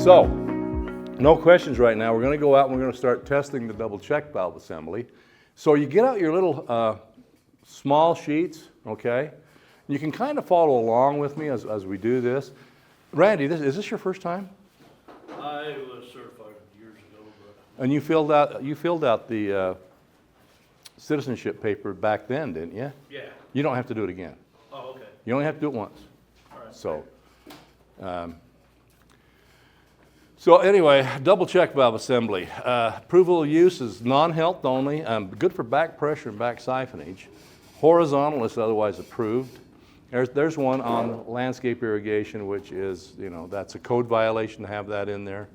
So, no questions right now. We're going to go out and we're going to start testing the double check valve assembly. So you get out your little small sheets, okay? You can kind of follow along with me as we do this. Randy, is this your first time? I was certified years ago, but... And you filled out the citizenship paper back then, didn't you? Yeah. You don't have to do it again. Oh, okay. You only have to do it once. All right. So anyway, double check valve assembly. Approval of use is non-health only, good for back pressure and back siphonage. Horizontal is otherwise approved. There's one on landscape irrigation, which is, that's a code violation to have that in there.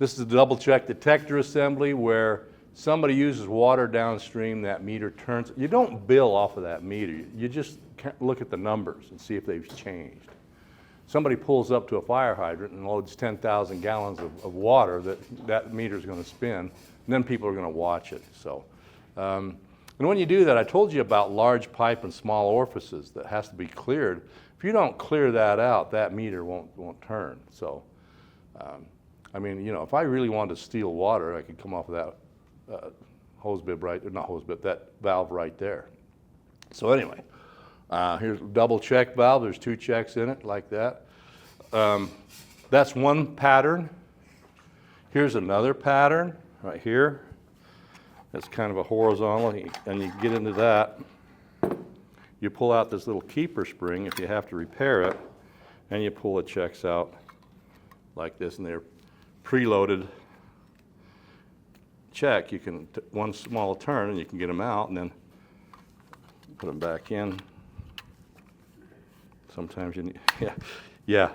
This is a double check detector assembly where somebody uses water downstream, that meter turns. You don't bill off of that meter. You just look at the numbers and see if they've changed. Somebody pulls up to a fire hydrant and loads 10,000 gallons of water, that meter is going to spin, and then people are going to watch it. So, and when you do that, I told you about large pipe and small orifices that has to be cleared. If you don't clear that out, that meter won't turn. So, I mean, if I really wanted to steal water, I could come off of that hose bib not hose bib, that valve right there. So anyway. Here's a double check valve. There's 2 checks in it like that. That's one pattern. Here's another pattern right here. That's kind of a horizontal, and you get into that. You pull out this little keeper spring if you have to repair it, and you pull the checks out like this, and they're preloaded check. You can, one small turn, and you can get them out, and then put them back in. Sometimes you need, yeah,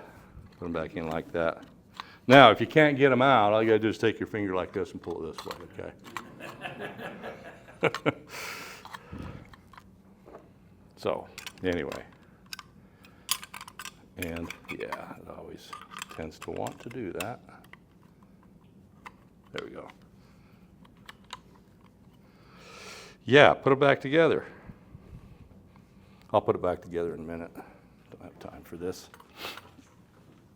put them back in like that. Now, if you can't get them out, all you gotta do is take your finger like this and pull it this way, okay? So, anyway. And yeah, it always tends to want to do that. There we go. Yeah, put it back together. I'll put it back together in a minute. Don't have time for this.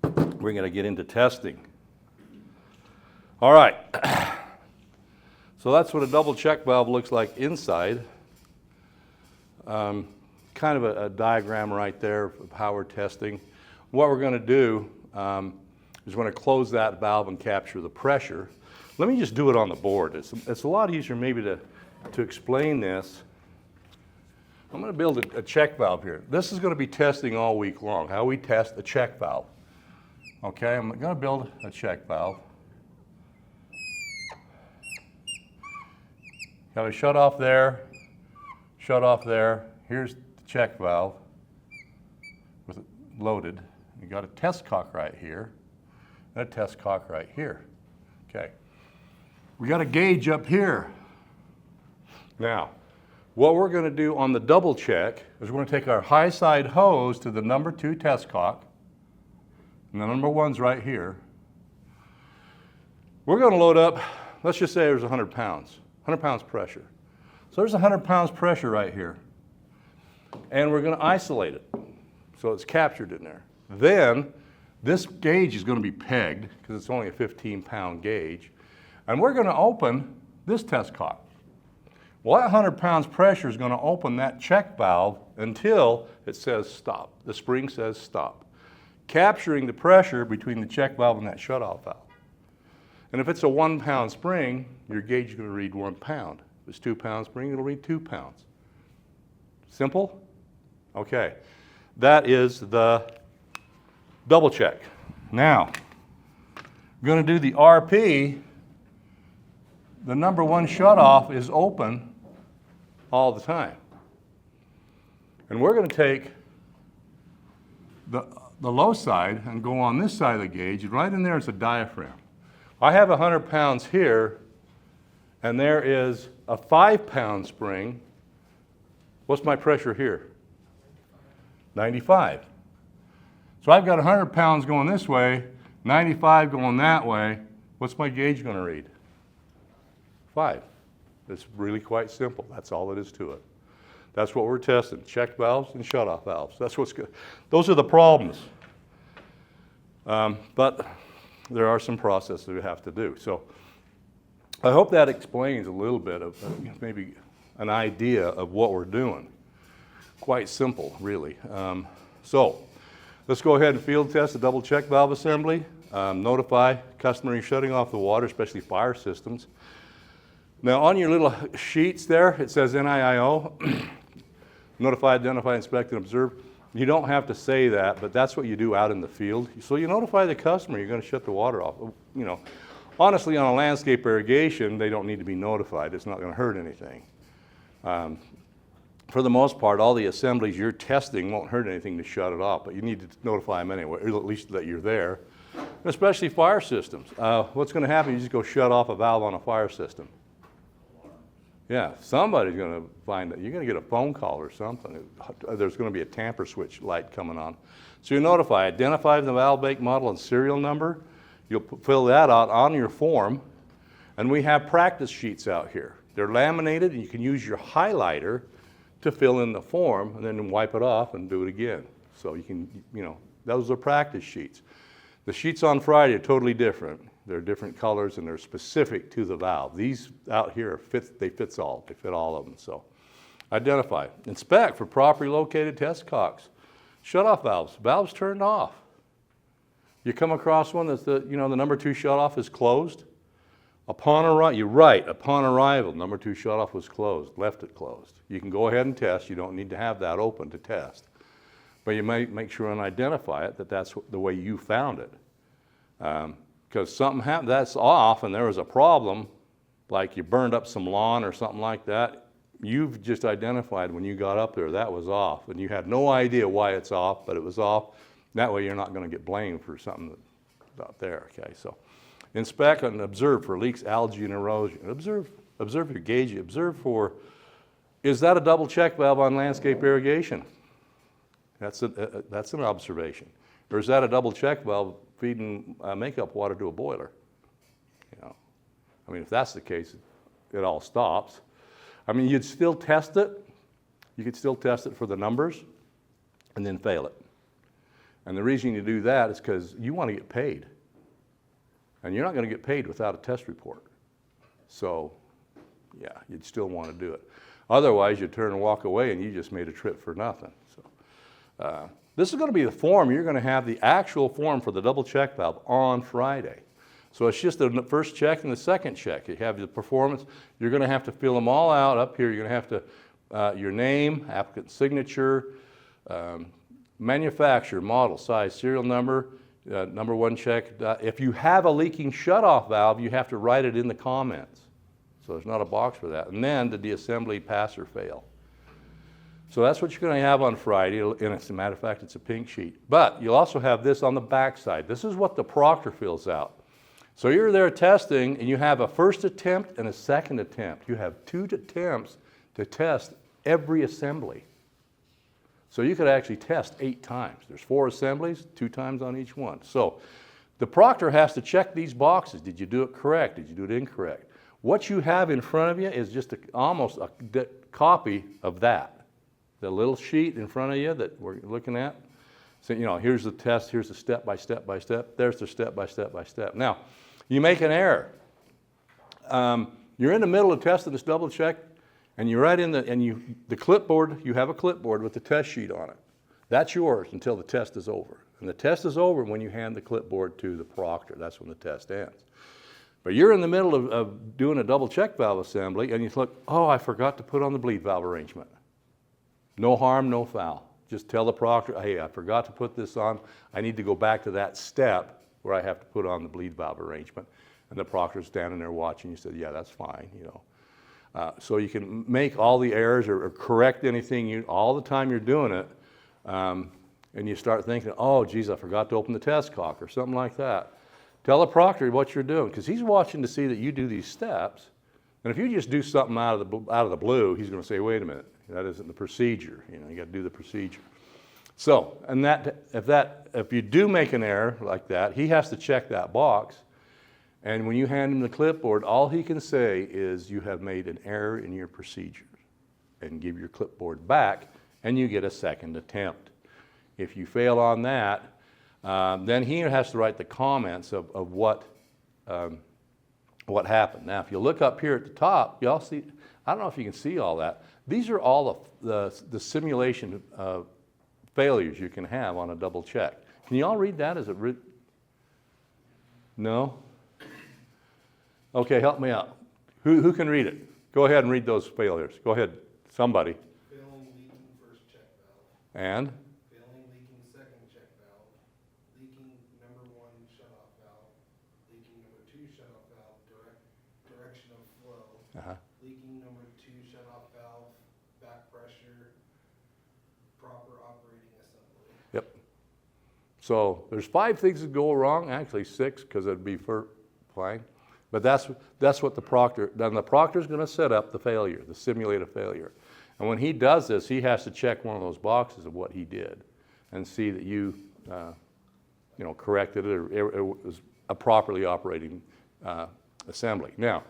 We're going to get into testing. All right. So that's what a double check valve looks like inside. Kind of a diagram right there of how we're testing. What we're going to do is we're going to close that valve and capture the pressure. Let me just do it on the board. It's a lot easier maybe to explain this. I'm going to build a check valve here. This is going to be testing all week long, how we test a check valve. Okay, I'm going to build a check valve. Got a shut off there, shut off there. Here's the check valve with it loaded. You got a test cock right here, and a test cock right here. Okay, we got a gauge up here. Now, what we're going to do on the double check is we're going to take our high side hose to the number 2 test cock, and the number 1's right here. We're going to load up, let's just say there's 100 pounds, 100 pounds pressure. So there's 100 pounds pressure right here. And we're going to isolate it so it's captured in there. Then this gauge is going to be pegged because it's only a 15-pound gauge. And we're going to open this test cock. Well, that 100 pounds pressure is going to open that check valve until it says stop. The spring says stop, capturing the pressure between the check valve and that shutoff valve. And if it's a 1-pound spring, your gauge is going to read 1 pound. If it's 2-pound spring, it'll read 2 pounds. Simple? Okay. That is the double check. Now, we're going to do the RP. The number 1 shutoff is open all the time. And we're going to take the low side and go on this side of the gauge, and right in there is a diaphragm. I have 100 pounds here, and there is a 5-pound spring. What's my pressure here? 95. So I've got 100 pounds going this way, 95 going that way. What's my gauge going to read? 5. It's really quite simple. That's all it is to it. That's what we're testing, check valves and shutoff valves. That's what's good. Those are the problems. But there are some processes we have to do. So I hope that explains a little bit of maybe an idea of what we're doing. Quite simple, really. So let's go ahead and field test the double check valve assembly. Notify customer you're shutting off the water, especially fire systems. Now on your little sheets there, it says NIIO, notify, identify, inspect, and observe. You don't have to say that, but that's what you do out in the field. So you notify the customer you're going to shut the water off. You know, honestly, on a landscape irrigation, they don't need to be notified. It's not going to hurt anything. For the most part, all the assemblies you're testing won't hurt anything to shut it off, but you need to notify them anyway, or at least that you're there, especially fire systems. What's going to happen, you just go shut off a valve on a fire system. Yeah, somebody's going to find that. You're going to get a phone call or something. There's going to be a tamper switch light coming on. So you notify, identify the valve make model and serial number. You'll fill that out on your form. And we have practice sheets out here. They're laminated, and you can use your highlighter to fill in the form and then wipe it off and do it again. So you can, you know, those are practice sheets. The sheets on Friday are totally different. They're different colors and they're specific to the valve. These out here, they fit all of them. So identify, inspect for properly located test cocks. Shut off valves, valves turned off. You come across one that's the number 2 shut off is closed. Upon arrival, number 2 shut off was closed, left it closed. You can go ahead and test. You don't need to have that open to test. But you might make sure and identify it, that's the way you found it. Because something happened, that's off, and there was a problem, like you burned up some lawn or something like that. You've just identified when you got up there that was off, and you had no idea why it's off, but it was off. That way you're not going to get blamed for something that's out there. Okay, so inspect and observe for leaks, algae, and erosion. Observe your gauge. Observe for, is that a double check valve on landscape irrigation? That's an observation. Or is that a double check valve feeding makeup water to a boiler? You know, I mean, if that's the case, it all stops. I mean, you'd still test it. You could still test it for the numbers and then fail it. And the reason you do that is because you want to get paid. And you're not going to get paid without a test report. So, yeah, you'd still want to do it. Otherwise, you'd turn and walk away and you just made a trip for nothing. So, this is going to be the form. You're going to have the actual form for the double check valve on Friday. So it's just the first check and the second check. You have the performance. You're going to have to fill them all out up here. You're going to have to, your name, applicant signature, manufacturer, model, size, serial number, number 1 check. If you have a leaking shutoff valve, you have to write it in the comments. So there's not a box for that. And then did the assembly pass or fail? So that's what you're going to have on Friday, and as a matter of fact, it's a pink sheet. But you'll also have this on the back side. This is what the proctor fills out. So you're there testing, and you have a first attempt and a second attempt. You have 2 attempts to test every assembly. So you could actually test 8 times. There's 4 assemblies, 2 times on each one. So the proctor has to check these boxes. Did you do it correct? Did you do it incorrect? What you have in front of you is just almost a copy of that. The little sheet in front of you that we're looking at. So, you know, here's the test, here's the step by step by step, there's the step by step by step. Now, you make an error. You're in the middle of testing this double check, and you're right in the clipboard, you have a clipboard with the test sheet on it. That's yours until the test is over. And the test is over when you hand the clipboard to the proctor. That's when the test ends. But you're in the middle of doing a double check valve assembly, and you look, oh, I forgot to put on the bleed valve arrangement. No harm, no foul. Just tell the proctor, hey, I forgot to put this on. I need to go back to that step where I have to put on the bleed valve arrangement. And the proctor's standing there watching. You said, yeah, that's fine, you know. So you can make all the errors or correct anything all the time you're doing it. And you start thinking, oh, geez, I forgot to open the test cock or something like that. Tell the proctor what you're doing, because he's watching to see that you do these steps. And if you just do something out of the blue, he's going to say, wait a minute. That isn't the procedure. You know, you got to do the procedure. So, and if you do make an error like that, he has to check that box. And when you hand him the clipboard, all he can say is you have made an error in your procedure, and give your clipboard back, and you get a second attempt. If you fail on that, Then he has to write the comments of what happened. Now, if you look up here at the top, y'all see, I don't know if you can see all that. These are all the simulation failures you can have on a double check. Can you all read that? Is it no? Okay, help me out. Who can read it? Go ahead and read those failures. Go ahead, somebody. Failing leaking first check valve. And? Failing leaking second check valve. Leaking number 1 shutoff valve. Leaking number 2 shutoff valve direction of flow. Uh-huh. Leaking number 2 shutoff valve back pressure. Proper operating assembly. Yep. So there's 5 things that go wrong, actually 6 because it'd be fine. But that's what the proctor, then the proctor's going to set up the failure, the simulated failure. And when he does this, he has to check one of those boxes of what he did and see that you corrected it or it was a properly operating assembly. Now,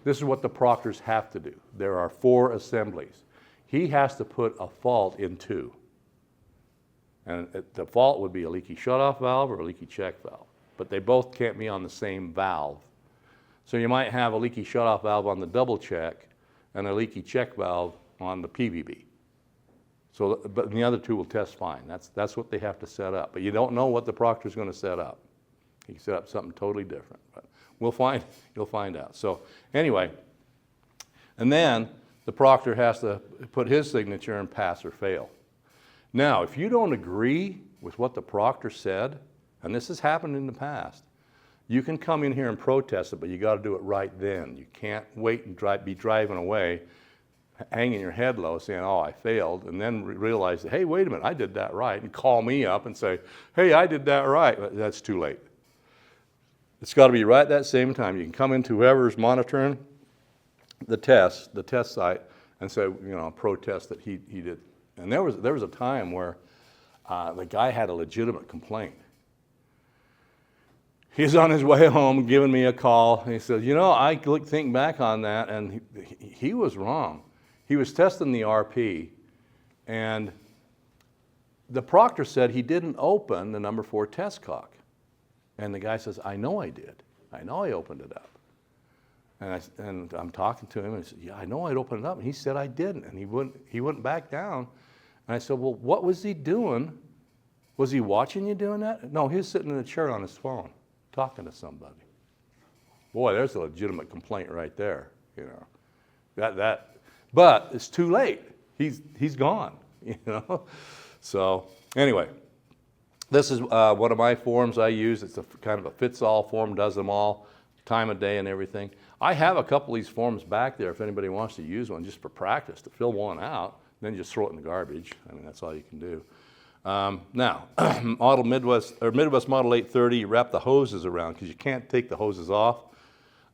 this is what the proctors have to do. There are 4 assemblies. He has to put a fault in 2. And the fault would be a leaky shutoff valve or a leaky check valve. But they both can't be on the same valve. So you might have a leaky shutoff valve on the double check and a leaky check valve on the PVB. So, but the other 2 will test fine. That's what they have to set up. But you don't know what the proctor's going to set up. He can set up something totally different. But you'll find out. So anyway, and then the proctor has to put his signature and pass or fail. Now, if you don't agree with what the proctor said, and this has happened in the past, you can come in here and protest it, but you got to do it right then. You can't wait and be driving away, hanging your head low, saying, "Oh, I failed," and then realize, "Hey, wait a minute, I did that right," and call me up and say, "Hey, I did that right." That's too late. It's got to be right that same time. You can come into whoever's monitoring the test site, and say, protest that he did. And there was a time where the guy had a legitimate complaint. He's on his way home giving me a call, and he says, I think back on that, and he was wrong. He was testing the RP, and the proctor said he didn't open the number 4 test cock. And the guy says, "I know I did. I know I opened it up." And I'm talking to him, and he said, "Yeah, I know I'd opened it up." And he said, "I didn't." And he wouldn't back down. And I said, "Well, what was he doing? Was he watching you doing that?" "No, he was sitting in a chair on his phone, talking to somebody." Boy, there's a legitimate complaint right there, But it's too late. He's gone, So anyway, this is one of my forms I use. It's a kind of a fits-all form, does them all, time of day and everything. I have a couple of these forms back there if anybody wants to use one just for practice, to fill one out, then just throw it in the garbage. I mean, that's all you can do. Now, Midwest Model 830, you wrap the hoses around because you can't take the hoses off,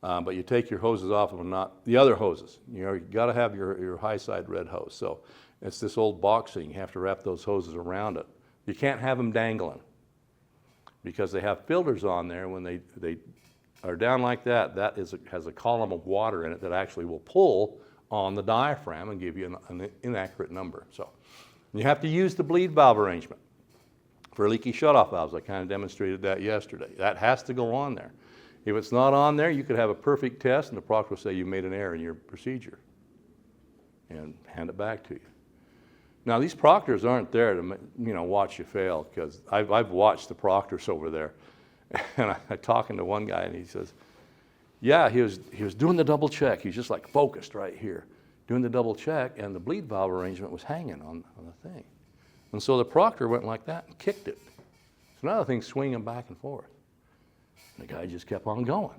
but you take your hoses off and not the other hoses. You got to have your high side red hose. So it's this old box thing. You have to wrap those hoses around it. You can't have them dangling because they have filters on there. When they are down like that, has a column of water in it that actually will pull on the diaphragm and give you an inaccurate number. So you have to use the bleed valve arrangement for leaky shutoff valves. I kind of demonstrated that yesterday. That has to go on there. If it's not on there, you could have a perfect test and the proctor will say you made an error in your procedure and hand it back to you. Now, these proctors aren't there to watch you fail, because I've watched the proctors over there. And I'm talking to one guy, and he says, yeah, he was doing the double check. He's just like focused right here, doing the double check, and the bleed valve arrangement was hanging on the thing. And so the proctor went like that and kicked it. So now the thing's swinging back and forth. And the guy just kept on going.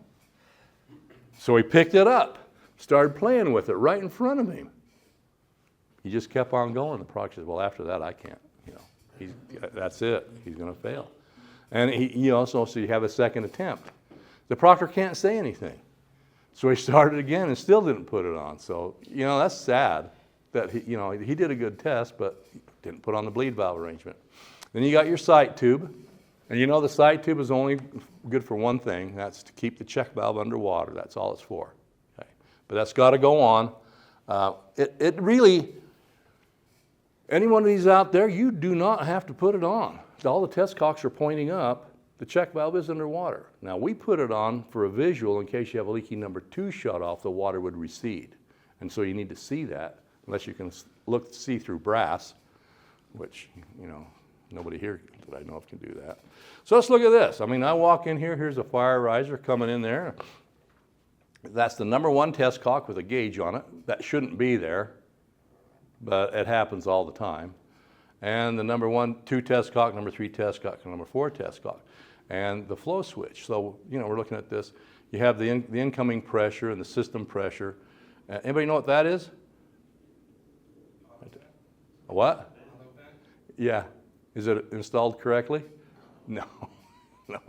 So he picked it up, started playing with it right in front of him. He just kept on going. The proctor says, well, after that, I can't. That's it. He's going to fail. And so you have a second attempt. The proctor can't say anything. So he started again and still didn't put it on. So, that's sad that he did a good test, but didn't put on the bleed valve arrangement. Then you got your sight tube. And the sight tube is only good for one thing. That's to keep the check valve underwater. That's all it's for. Okay? But that's got to go on. It really, any one of these out there, you do not have to put it on. all the test cocks are pointing up, the check valve is underwater. Now we put it on for a visual in case you have a leaky number 2 shut off, the water would recede. And so you need to see that, unless you can see through brass, which, you know, nobody here that I know of can do that. So let's look at this. I mean, I walk in here, here's a fire riser coming in there. That's the number 1 test cock with a gauge on it. That shouldn't be there, but it happens all the time. And the number 1, 2 test cock, number 3 test cock, and number 4 test cock. And the flow switch. So, you know, we're looking at this. You have the incoming pressure and the system pressure. Anybody know what that is? A what? Yeah. Is it installed correctly? No. No.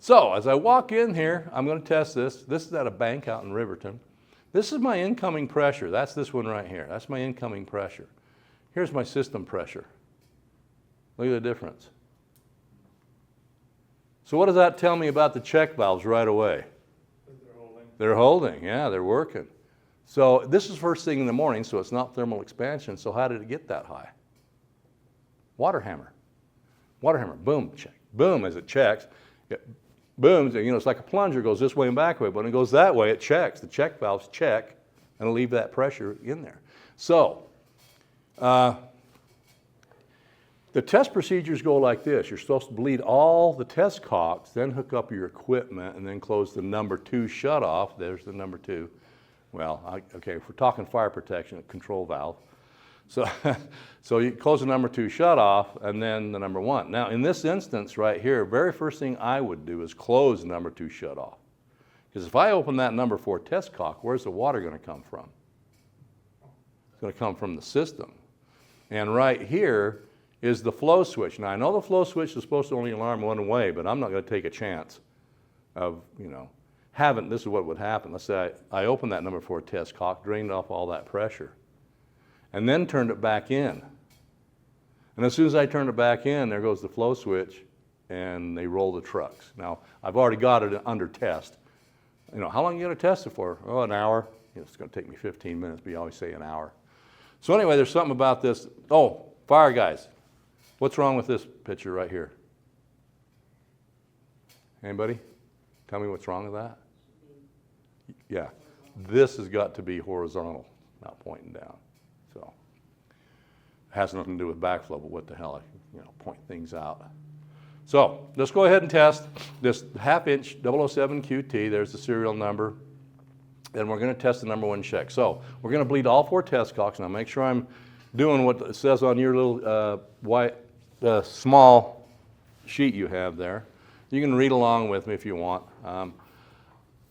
So as I walk in here, I'm going to test this. This is at a bank out in Riverton. This is my incoming pressure. That's this one right here. That's my incoming pressure. Here's my system pressure. Look at the difference. So what does that tell me about the check valves right away? They're holding. They're holding, yeah, they're working. So this is first thing in the morning, so it's not thermal expansion. So how did it get that high? Water hammer. Water hammer, boom, check. Boom, as it checks. It booms, you know, it's like a plunger, goes this way and back way. But when it goes that way, it checks. The check valves check and leave that pressure in there. So the test procedures go like this. You're supposed to bleed all the test cocks, then hook up your equipment, and then close the number 2 shutoff. There's the number 2. Well, okay, if we're talking fire protection, control valve. So, so you close the number 2 shutoff, and then the number 1. Now, in this instance right here, very first thing I would do is close the number 2 shutoff. Because if I open that number 4 test cock, where's the water going to come from? It's going to come from the system. And right here is the flow switch. Now, I know the flow switch is supposed to only alarm one way, but I'm not going to take a chance of, you know, this is what would happen. Let's say I opened that number 4 test cock, drained off all that pressure, and then turned it back in. And as soon as I turned it back in, there goes the flow switch, and they roll the trucks. Now, I've already got it under test. You know, how long are you going to test it for? Oh, an hour. You know, it's going to take me 15 minutes, but you always say an hour. So anyway, there's something about this. Oh, fire guys. What's wrong with this picture right here? Anybody? Tell me what's wrong with that? Yeah. This has got to be horizontal, not pointing down. So it has nothing to do with backflow, but what the hell, you know, point things out. So let's go ahead and test this 1/2 inch 007 QT. There's the serial number. And we're going to test the number 1 check. So we're going to bleed all 4 test cocks. Now make sure I'm doing what it says on your little white small sheet you have there. You can read along with me if you want.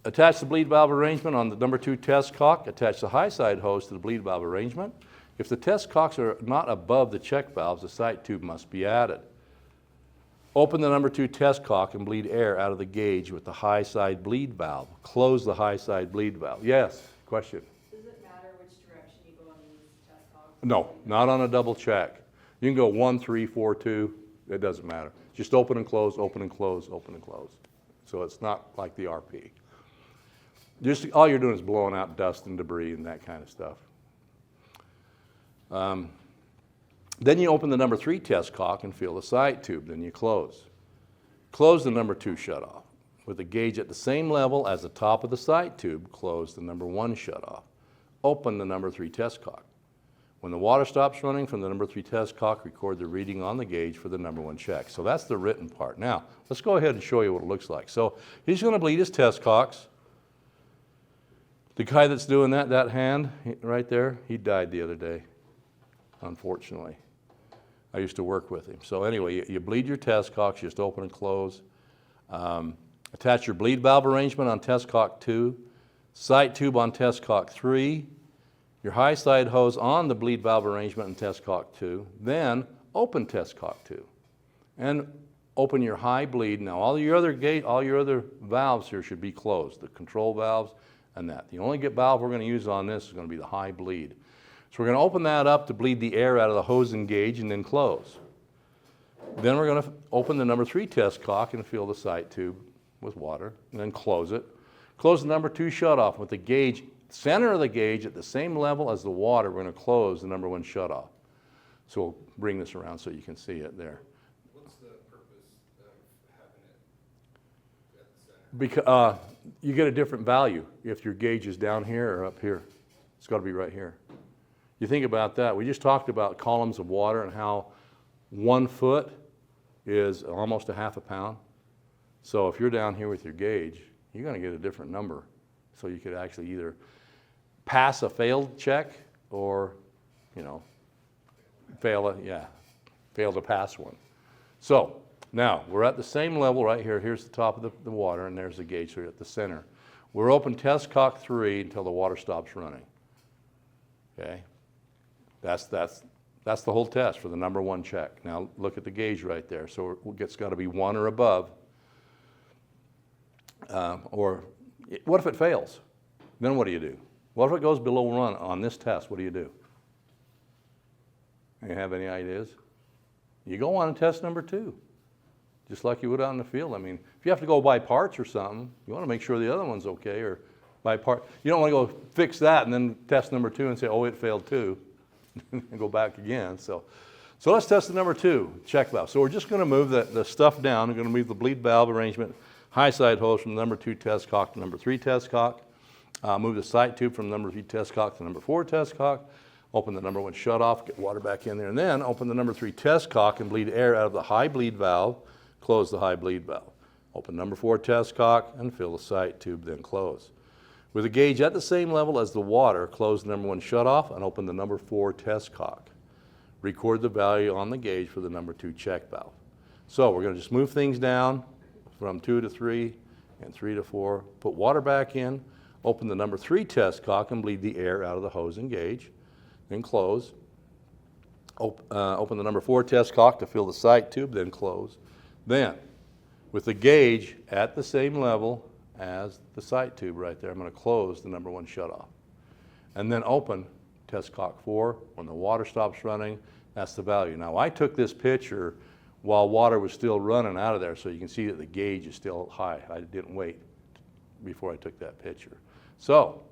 Attach the bleed valve arrangement on the number 2 test cock. Attach the high side hose to the bleed valve arrangement. If the test cocks are not above the check valves, the sight tube must be added. Open the number 2 test cock and bleed air out of the gauge with the high side bleed valve. Close the high side bleed valve. Yes, question? Does it matter which direction you go on these test cocks? No, not on a double check. You can go 1, 3, 4, 2. It doesn't matter. Just open and close, open and close, open and close. So it's not like the RP. Just all you're doing is blowing out dust and debris and that kind of stuff. Then you open the number 3 test cock and feel the sight tube. Then you close. Close the number 2 shutoff. With the gauge at the same level as the top of the sight tube, close the number 1 shutoff. Open the number 3 test cock. When the water stops running from the number 3 test cock, record the reading on the gauge for the number 1 check. So that's the written part. Now, let's go ahead and show you what it looks like. So he's going to bleed his test cocks. The guy that's doing that hand right there, he died the other day, unfortunately. I used to work with him. So anyway, you bleed your test cocks, just open and close. Attach your bleed valve arrangement on test cock 2, sight tube on test cock 3, your high side hose on the bleed valve arrangement in test cock 2, then open test cock 2, and open your high bleed. Now all your other valves here should be closed, the control valves and that. The only valve we're going to use on this is going to be the high bleed. So we're going to open that up to bleed the air out of the hose and gauge and then close. Then we're going to open the number 3 test cock and fill the sight tube with water and then close it. Close the number 2 shutoff with the gauge, center of the gauge at the same level as the water. We're going to close the number 1 shutoff. So we'll bring this around so you can see it there. What's Because you get a different value if your gauge is down here or up here. It's got to be right here. You think about that. We just talked about columns of water and how 1 foot is almost a half a pound. So if you're down here with your gauge, you're going to get a different number. So you could actually either pass a failed check or, you know, fail to pass one. So now we're at the same level right here. Here's the top of the water, and there's the gauge here at the center. We're open test cock 3 until the water stops running. Okay, that's the whole test for the number 1 check. Now look at the gauge right there. So it's got to be 1 or above. Or what if it fails? Then what do you do? What if it goes below 1 on this test? What do you do? You have any ideas? You go on to test number 2, just like you would out in the field. I mean, if you have to go buy parts or something, you want to make sure the other one's okay, or buy part. You don't want to go fix that and then test number 2 and say, oh, it failed too, and go back again. So let's test the number 2 check valve. So we're just going to move the stuff down. We're going to move the bleed valve arrangement, high side hose from the number 2 test cock to number 3 test cock. Move the sight tube from number 3 test cock to number 4 test cock. Open the number 1 shut off, get water back in there, and then open the number 3 test cock and bleed air out of the high bleed valve. Close the high bleed valve. Open number 4 test cock and fill the sight tube, then close. With the gauge at the same level as the water, close the number 1 shut off and open the number 4 test cock. Record the value on the gauge for the number 2 check valve. So we're going to just move things down from 2 to 3 and 3 to 4. Put water back in. Open the number 3 test cock and bleed the air out of the hose and gauge. Then close. Open the number 4 test cock to fill the sight tube, then close. Then, with the gauge at the same level as the sight tube right there, I'm going to close the number 1 shut off. And then open test cock 4. When the water stops running, that's the value. Now, I took this picture while water was still running out of there, so you can see that the gauge is still high. I didn't wait before I took that picture. So,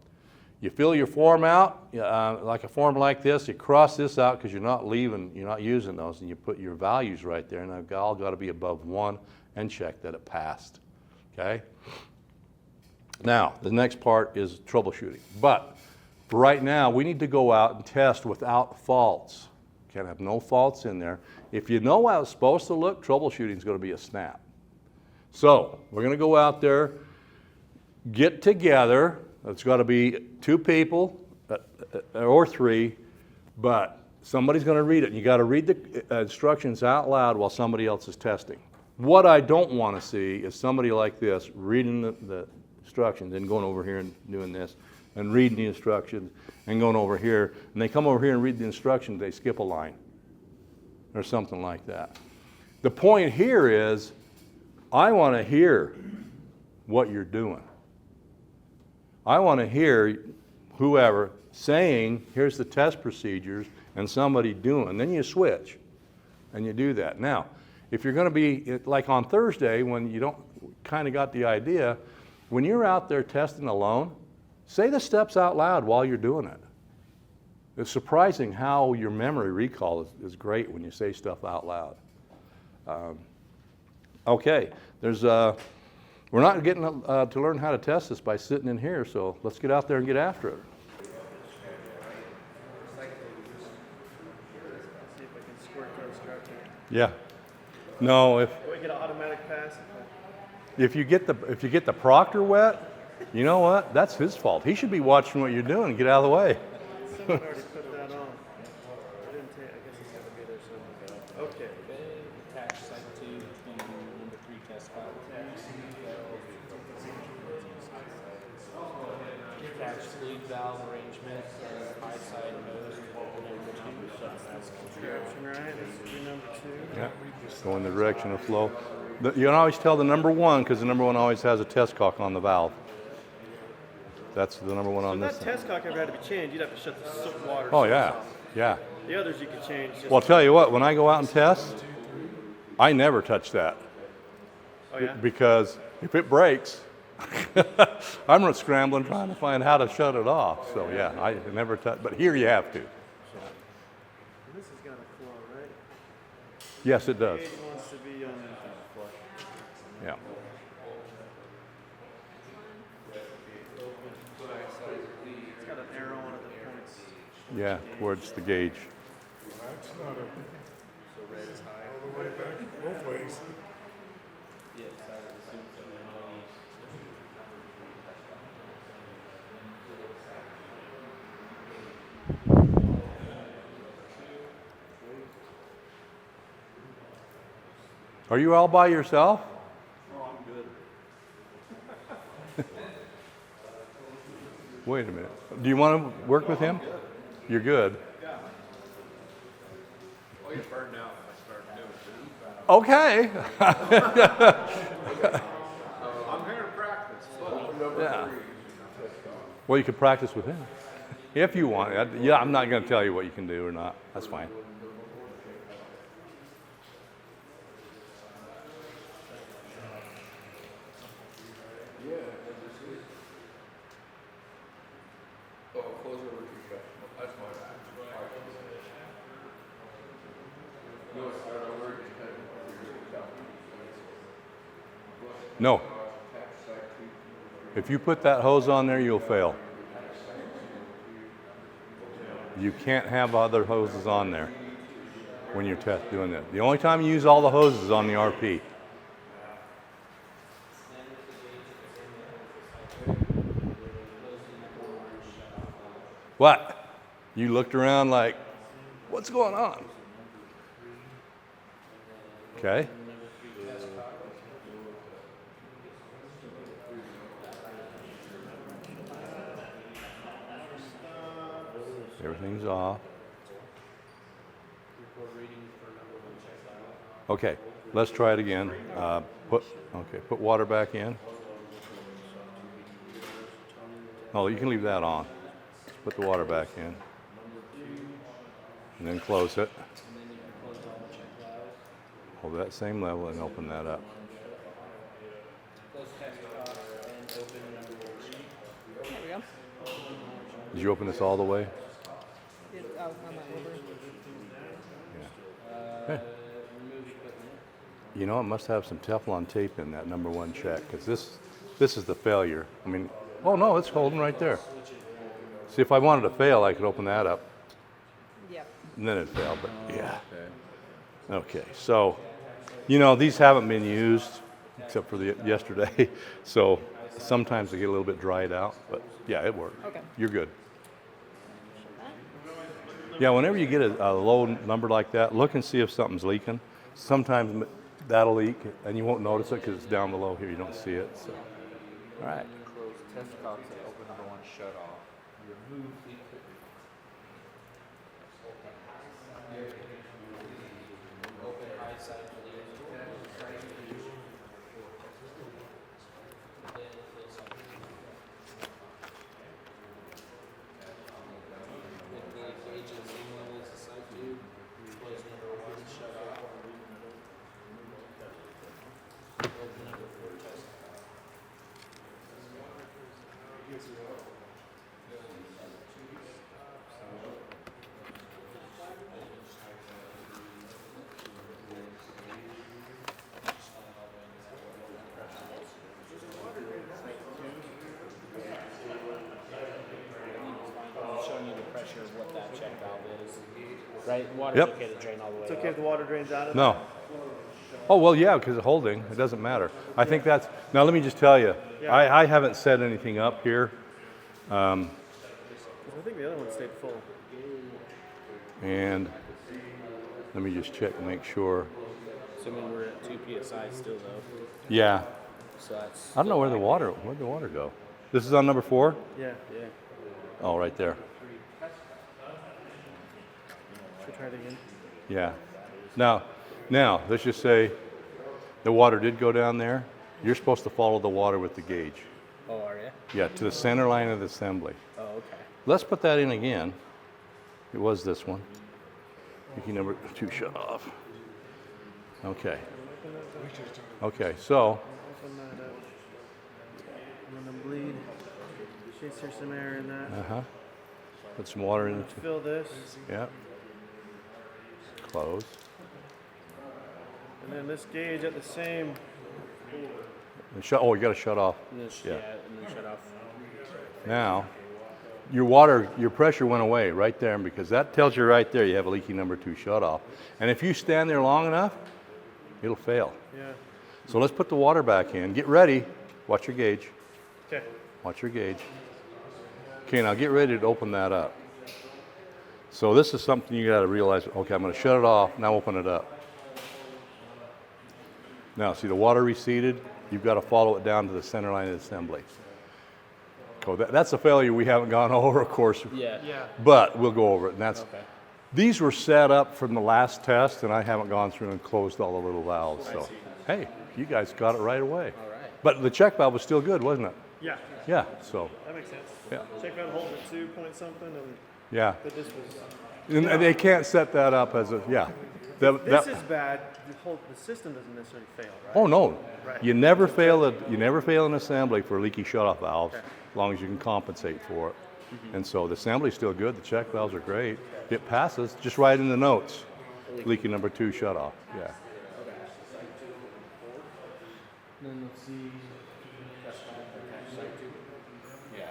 you fill your form out, like a form like this, you cross this out because you're not using those, and you put your values right there, and they've all got to be above 1 and check that it passed, okay? Now, the next part is troubleshooting. But for right now, we need to go out and test without faults. Can't have no faults in there. If you know how it's supposed to look, troubleshooting is going to be a snap. So, we're going to go out there, get together. It's got to be 2 people or 3, but somebody's going to read it. And you got to read the instructions out loud while somebody else is testing. What I don't want to see is somebody like this reading the instructions and going over here and doing this and reading the instructions and going over here. And they come over here and read the instructions, they skip a line or something like that. The point here is I want to hear what you're doing. I want to hear whoever saying, here's the test procedures, and somebody doing. Then you switch, and you do that. Now, if you're going to be, like on Thursday, when you don't kind of got the idea, when you're out there testing alone, say the steps out loud while you're doing it. It's surprising how your memory recall is great when you say stuff out loud. Okay, we're not getting to learn how to test this by sitting in here, so let's get out there and get after it. See if I can squirt the instructor. Yeah. No, Do I get an automatic pass? if you get the proctor wet, you know what? That's his fault. He should be watching what you're doing and get out of the way. Someone already put that on. I didn't take. I guess it's got to be there somewhere. Okay. Attach site to the number 3 test file. Attach bleed valve arrangement, high side hose, number 2. Direction right. This is number 2. Yeah. Go in the direction of flow. You can always tell the number 1 because the number 1 always has a test cock on the valve. That's the number 1 on So this if thing. that test cock ever had to be changed, you'd have to shut the soap water. Oh source yeah, off. yeah. The others you could change. Just Well, I'll tell you what. When I go out and test, I never touch that oh yeah. because if it breaks, I'm scrambling trying to find how to shut it off. So yeah, I never touch. But here you have to. This is gonna flow, right? Yes, it does. Gauge wants to be on. Yeah. Yeah, towards the gauge. That's not a, So red is high. all the way back, both ways. Are you all by yourself? Oh, I'm good. Wait a minute. Do you want to work with him? You're good. I'll get burned out if I start doing it. Okay. I'm here to practice. Yeah. Well, you could practice with him if you want. Yeah, I'm not going to tell you what you can do or not. That's fine. Oh, close over to you. That's my bad. You want to start over? No. If you put that hose on there, you'll fail. You can't have other hoses on there when you're doing that. The only time you use all the hoses is on the RP. What? You looked around like, what's going on? Okay. Everything's off. Okay, let's try it again. Put water back in. Oh, you can leave that on. Just put the water back in. And then close it. Hold that same level and open that up. There we go. Did you open this all the way? Oh, I'm not over. Yeah. Okay. You know, it must have some Teflon tape in that number one check, because this is the failure. I mean, oh no, it's holding right there. See, if I wanted to fail, I could open that up, Yep. and then it'd fail, but yeah. Okay, so, you know, these haven't been used, except for yesterday, so sometimes they get a little bit dried out, but yeah, it worked. Okay. You're good. Yeah, whenever you get a low number like that, look and see if something's leaking. Sometimes that'll leak, and you won't notice it because it's down below here. You don't see it. So, all right. Close test cogs and open number one shut off. Remove the open high side for the showing you the pressure of what that check valve is. Right? Water's Yep. okay to drain all the way It's okay out. if the water drains out of it? No. Oh, well, yeah, because it's holding. It doesn't matter. I think that's, now let me just tell you, Yeah. I haven't set anything up here. 'Cause I think the other one stayed full. And let me just check and make sure. Assuming we're at 2 PSI still though. Yeah. So that's. I don't know where'd the water go? This is on number 4? Yeah. Yeah. Oh, right there. Should we try it again? Yeah. Now, let's just say the water did go down there. You're supposed to follow the water with the gauge. Oh, are you? Yeah, to the center line of the assembly. Oh, okay. Let's put that in again. It was this one. Key number 2 shut off. Okay. Okay, so, Open that up. I'm gonna bleed. There's some air in that. put some water in it. Fill this, Yeah. Close. and then this gauge at the same. And shut. Oh, you got to shut off. And then, Yeah. and then shut off. Now, your pressure went away right there, because that tells you right there you have a leaky number 2 shutoff. And if you stand there long enough, it'll fail. Yeah. So let's put the water back in. Get ready. Watch your gauge. Okay. Watch your gauge. Okay, now get ready to open that up. So this is something you got to realize. Okay, I'm going to shut it off. Now open it up. Now, see the water receded? You've got to follow it down to the center line of the assembly. So that's a failure we haven't gone over, of course. Yeah. Yeah. But we'll go over it. And that's, Okay. these were set up from the last test, and I haven't gone through and closed all the little valves. So, hey, you guys got it right away. All right. But the check valve was still good, wasn't it? Yeah. Yeah, so, That makes sense. yeah. Check out holding at 2 point something, and Yeah. but this was. And they can't set that up as a, yeah. This is bad. The system doesn't necessarily fail, right? Oh, no. Right. You never fail an assembly for leaky shutoff valves, as long as you can compensate for it. And so the assembly's still good. The check valves are great. It passes. Just write in the notes. Leaky number 2 shutoff. Yeah. Then let's see. Yeah.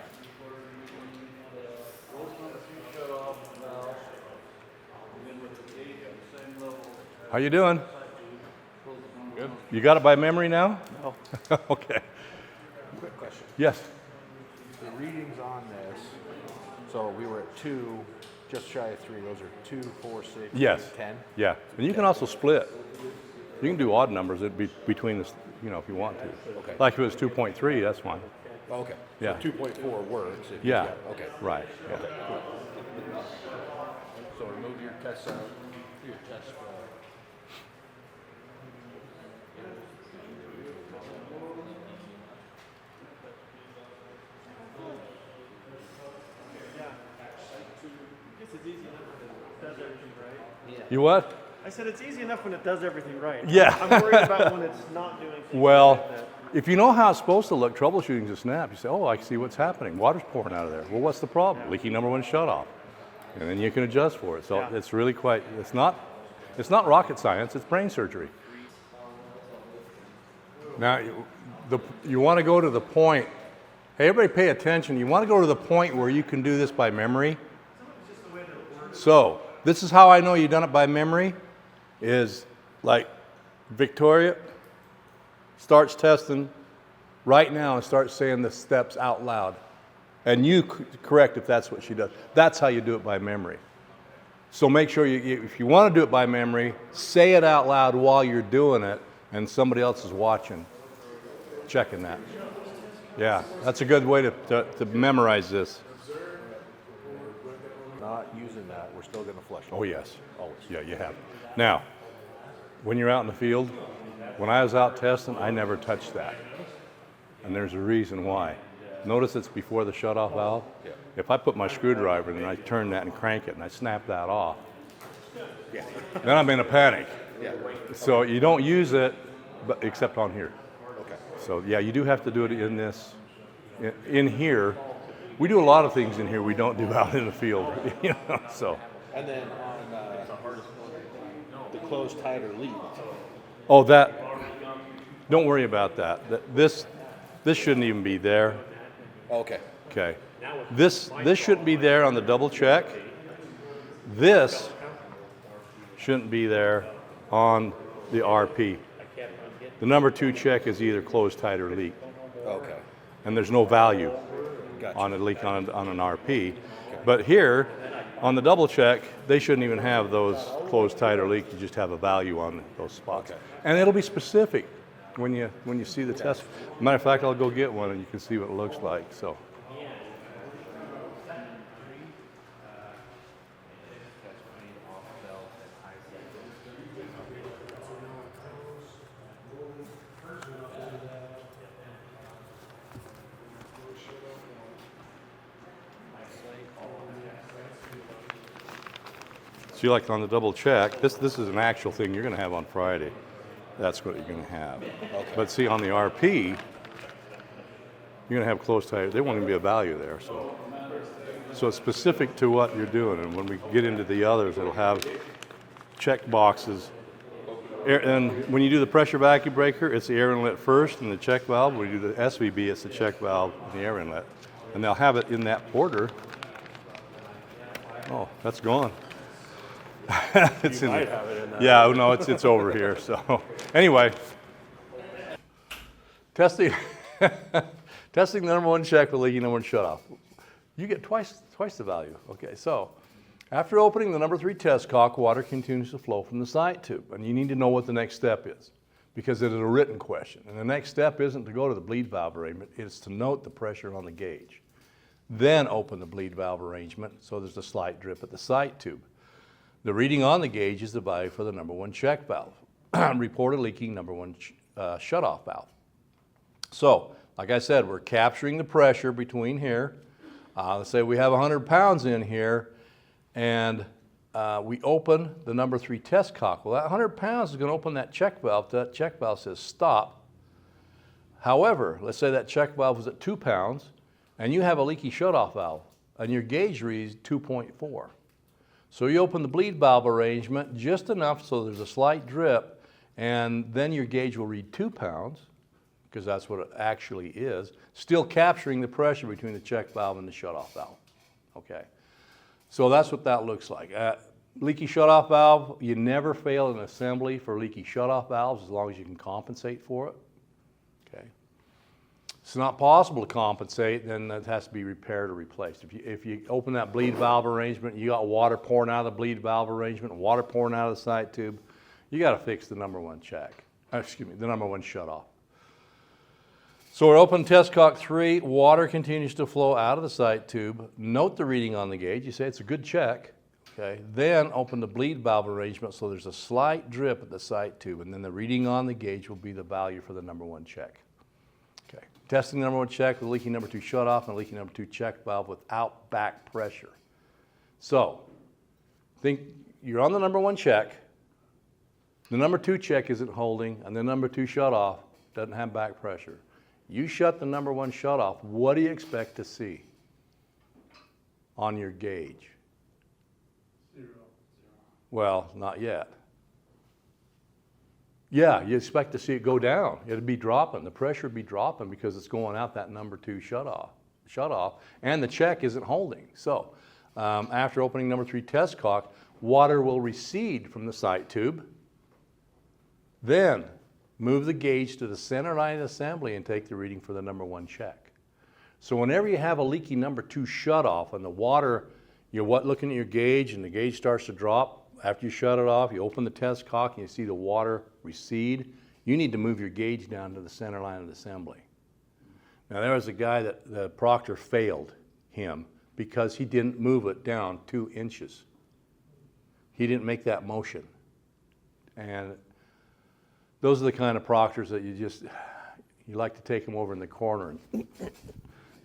How you doing? Good. You got it by memory now? No. Okay. Quick question. Yes. The readings on this, so we were at 2, just shy of 3. Those are 2, 4, 6, Yes. 10. Yeah. And you can also split. You can do odd numbers. It'd be between the, if you want to. Okay. Like if it was 2.3, that's fine. Okay. Yeah. So 2.4 works. if Yeah. you've got- Okay. Right. Yeah. So remove your test out. Your test. I guess it's easy enough when it does everything right. You what? I said it's easy enough when it does everything right. Yeah. I'm worried about when it's not doing things Well, like that. if you know how it's supposed to look, troubleshooting's a snap. You say, oh, I see what's happening. Water's pouring out of there. Well, what's the problem? Leaky number 1 shutoff. And then you can adjust for it. So Yeah. it's really quite, it's not rocket science, it's brain surgery. Now, you want to go to the point, hey, everybody pay attention. You want to go to the point where you can do this by memory. So, this is how I know you've done it by memory, is like Victoria starts testing right now and starts saying the steps out loud. And you correct if that's what she does. That's how you do it by memory. So make sure if you want to do it by memory, say it out loud while you're doing it and somebody else is watching, checking that. Yeah, that's a good way to memorize this. Not using that, we're still going to flush it. Oh, yes. Always. Yeah, you have. Now, when you're out in the field, when I was out testing, I never touched that. And there's a reason why. Notice it's before the shutoff valve. Yeah. If I put my screwdriver and I turn that and crank it and I snap that off, Yeah. then I'm in a panic. Yeah. So you don't use it, but except on here. Okay. So yeah, you do have to do it in this, in here. We do a lot of things in here we don't do out in the field, so. And then on the closed, tight, or leaked. Oh, don't worry about that. This shouldn't even be there. Okay. Okay. This shouldn't be there on the double check. This shouldn't be there on the RP. The number 2 check is either closed, tight, or leak. Okay. And there's no value Gotcha. on a leak on an RP. But here, on the double check, they shouldn't even have those closed, tight, or leak. You just have a value on those spots. Okay. And it'll be specific when you see the test. Matter of fact, I'll go get one and you can see what it looks like. So. So like on the double check, this is an actual thing you're going to have on Friday. That's what you're going to have. Okay. But see, on the RP, you're going to have closed tight. There won't even be a value there. So it's specific to what you're doing. And when we get into the others, it'll have check boxes. And when you do the pressure vacuum breaker, it's the air inlet first and the check valve. When you do the SVB, it's the check valve and the air inlet. And they'll have it in that order That's gone. It's You in might there. have it in there. Yeah, no, it's over here. So anyway, testing testing the number one check with leaking number one shutoff. You get twice the value. Okay, so after opening the number 3 test cock, water continues to flow from the sight tube, and you need to know what the next step is, because it is a written question. And the next step isn't to go to the bleed valve arrangement; it's to note the pressure on the gauge. Then open the bleed valve arrangement so there's a slight drip at the sight tube. The reading on the gauge is the value for the number 1 check valve. Report a leaking number 1 shutoff valve. So, like I said, we're capturing the pressure between here. Let's say we have 100 pounds in here, and we open the number 3 test cock. Well, that 100 pounds is going to open that check valve. That check valve says stop. However, let's say that check valve was at 2 pounds, and you have a leaky shutoff valve, and your gauge reads 2.4. So you open the bleed valve arrangement just enough so there's a slight drip, and then your gauge will read 2 pounds, because that's what it actually is, still capturing the pressure between the check valve and the shutoff valve. Okay, so that's what that looks like. Leaky shutoff valve, you never fail an assembly for leaky shutoff valves as long as you can compensate for it. Okay. It's not possible to compensate, then that has to be repaired or replaced. If you open that bleed valve arrangement, you got water pouring out of the bleed valve arrangement, water pouring out of the sight tube, you got to fix the number 1 check. The number 1 shutoff. So we're open test cock 3, water continues to flow out of the sight tube. Note the reading on the gauge. You say it's a good check. Okay. Then open the bleed valve arrangement so there's a slight drip at the sight tube, and then the reading on the gauge will be the value for the number 1 check. Okay. Testing the number 1 check with leaking number 2 shutoff and leaking number 2 check valve without back pressure. So, think you're on the number 1 check, the number 2 check isn't holding, and the number 2 shutoff doesn't have back pressure. You shut the number 1 shutoff, what do you expect to see on your gauge? 0. Well, not yet. Yeah, you expect to see it go down. It'd be dropping. The pressure would be dropping because it's going out that number 2 shutoff, and the check isn't holding. So, after opening number 3 test cock, water will recede from the sight tube. Then, move the gauge to the center line of the assembly and take the reading for the number 1 check. So whenever you have a leaky number 2 shutoff and the water, you're looking at your gauge and the gauge starts to drop, after you shut it off, you open the test cock and you see the water recede, you need to move your gauge down to the center line of the assembly. Now there was a guy that the proctor failed him because he didn't move it down 2 inches. He didn't make that motion. And those are the kind of proctors that you like to take them over in the corner and,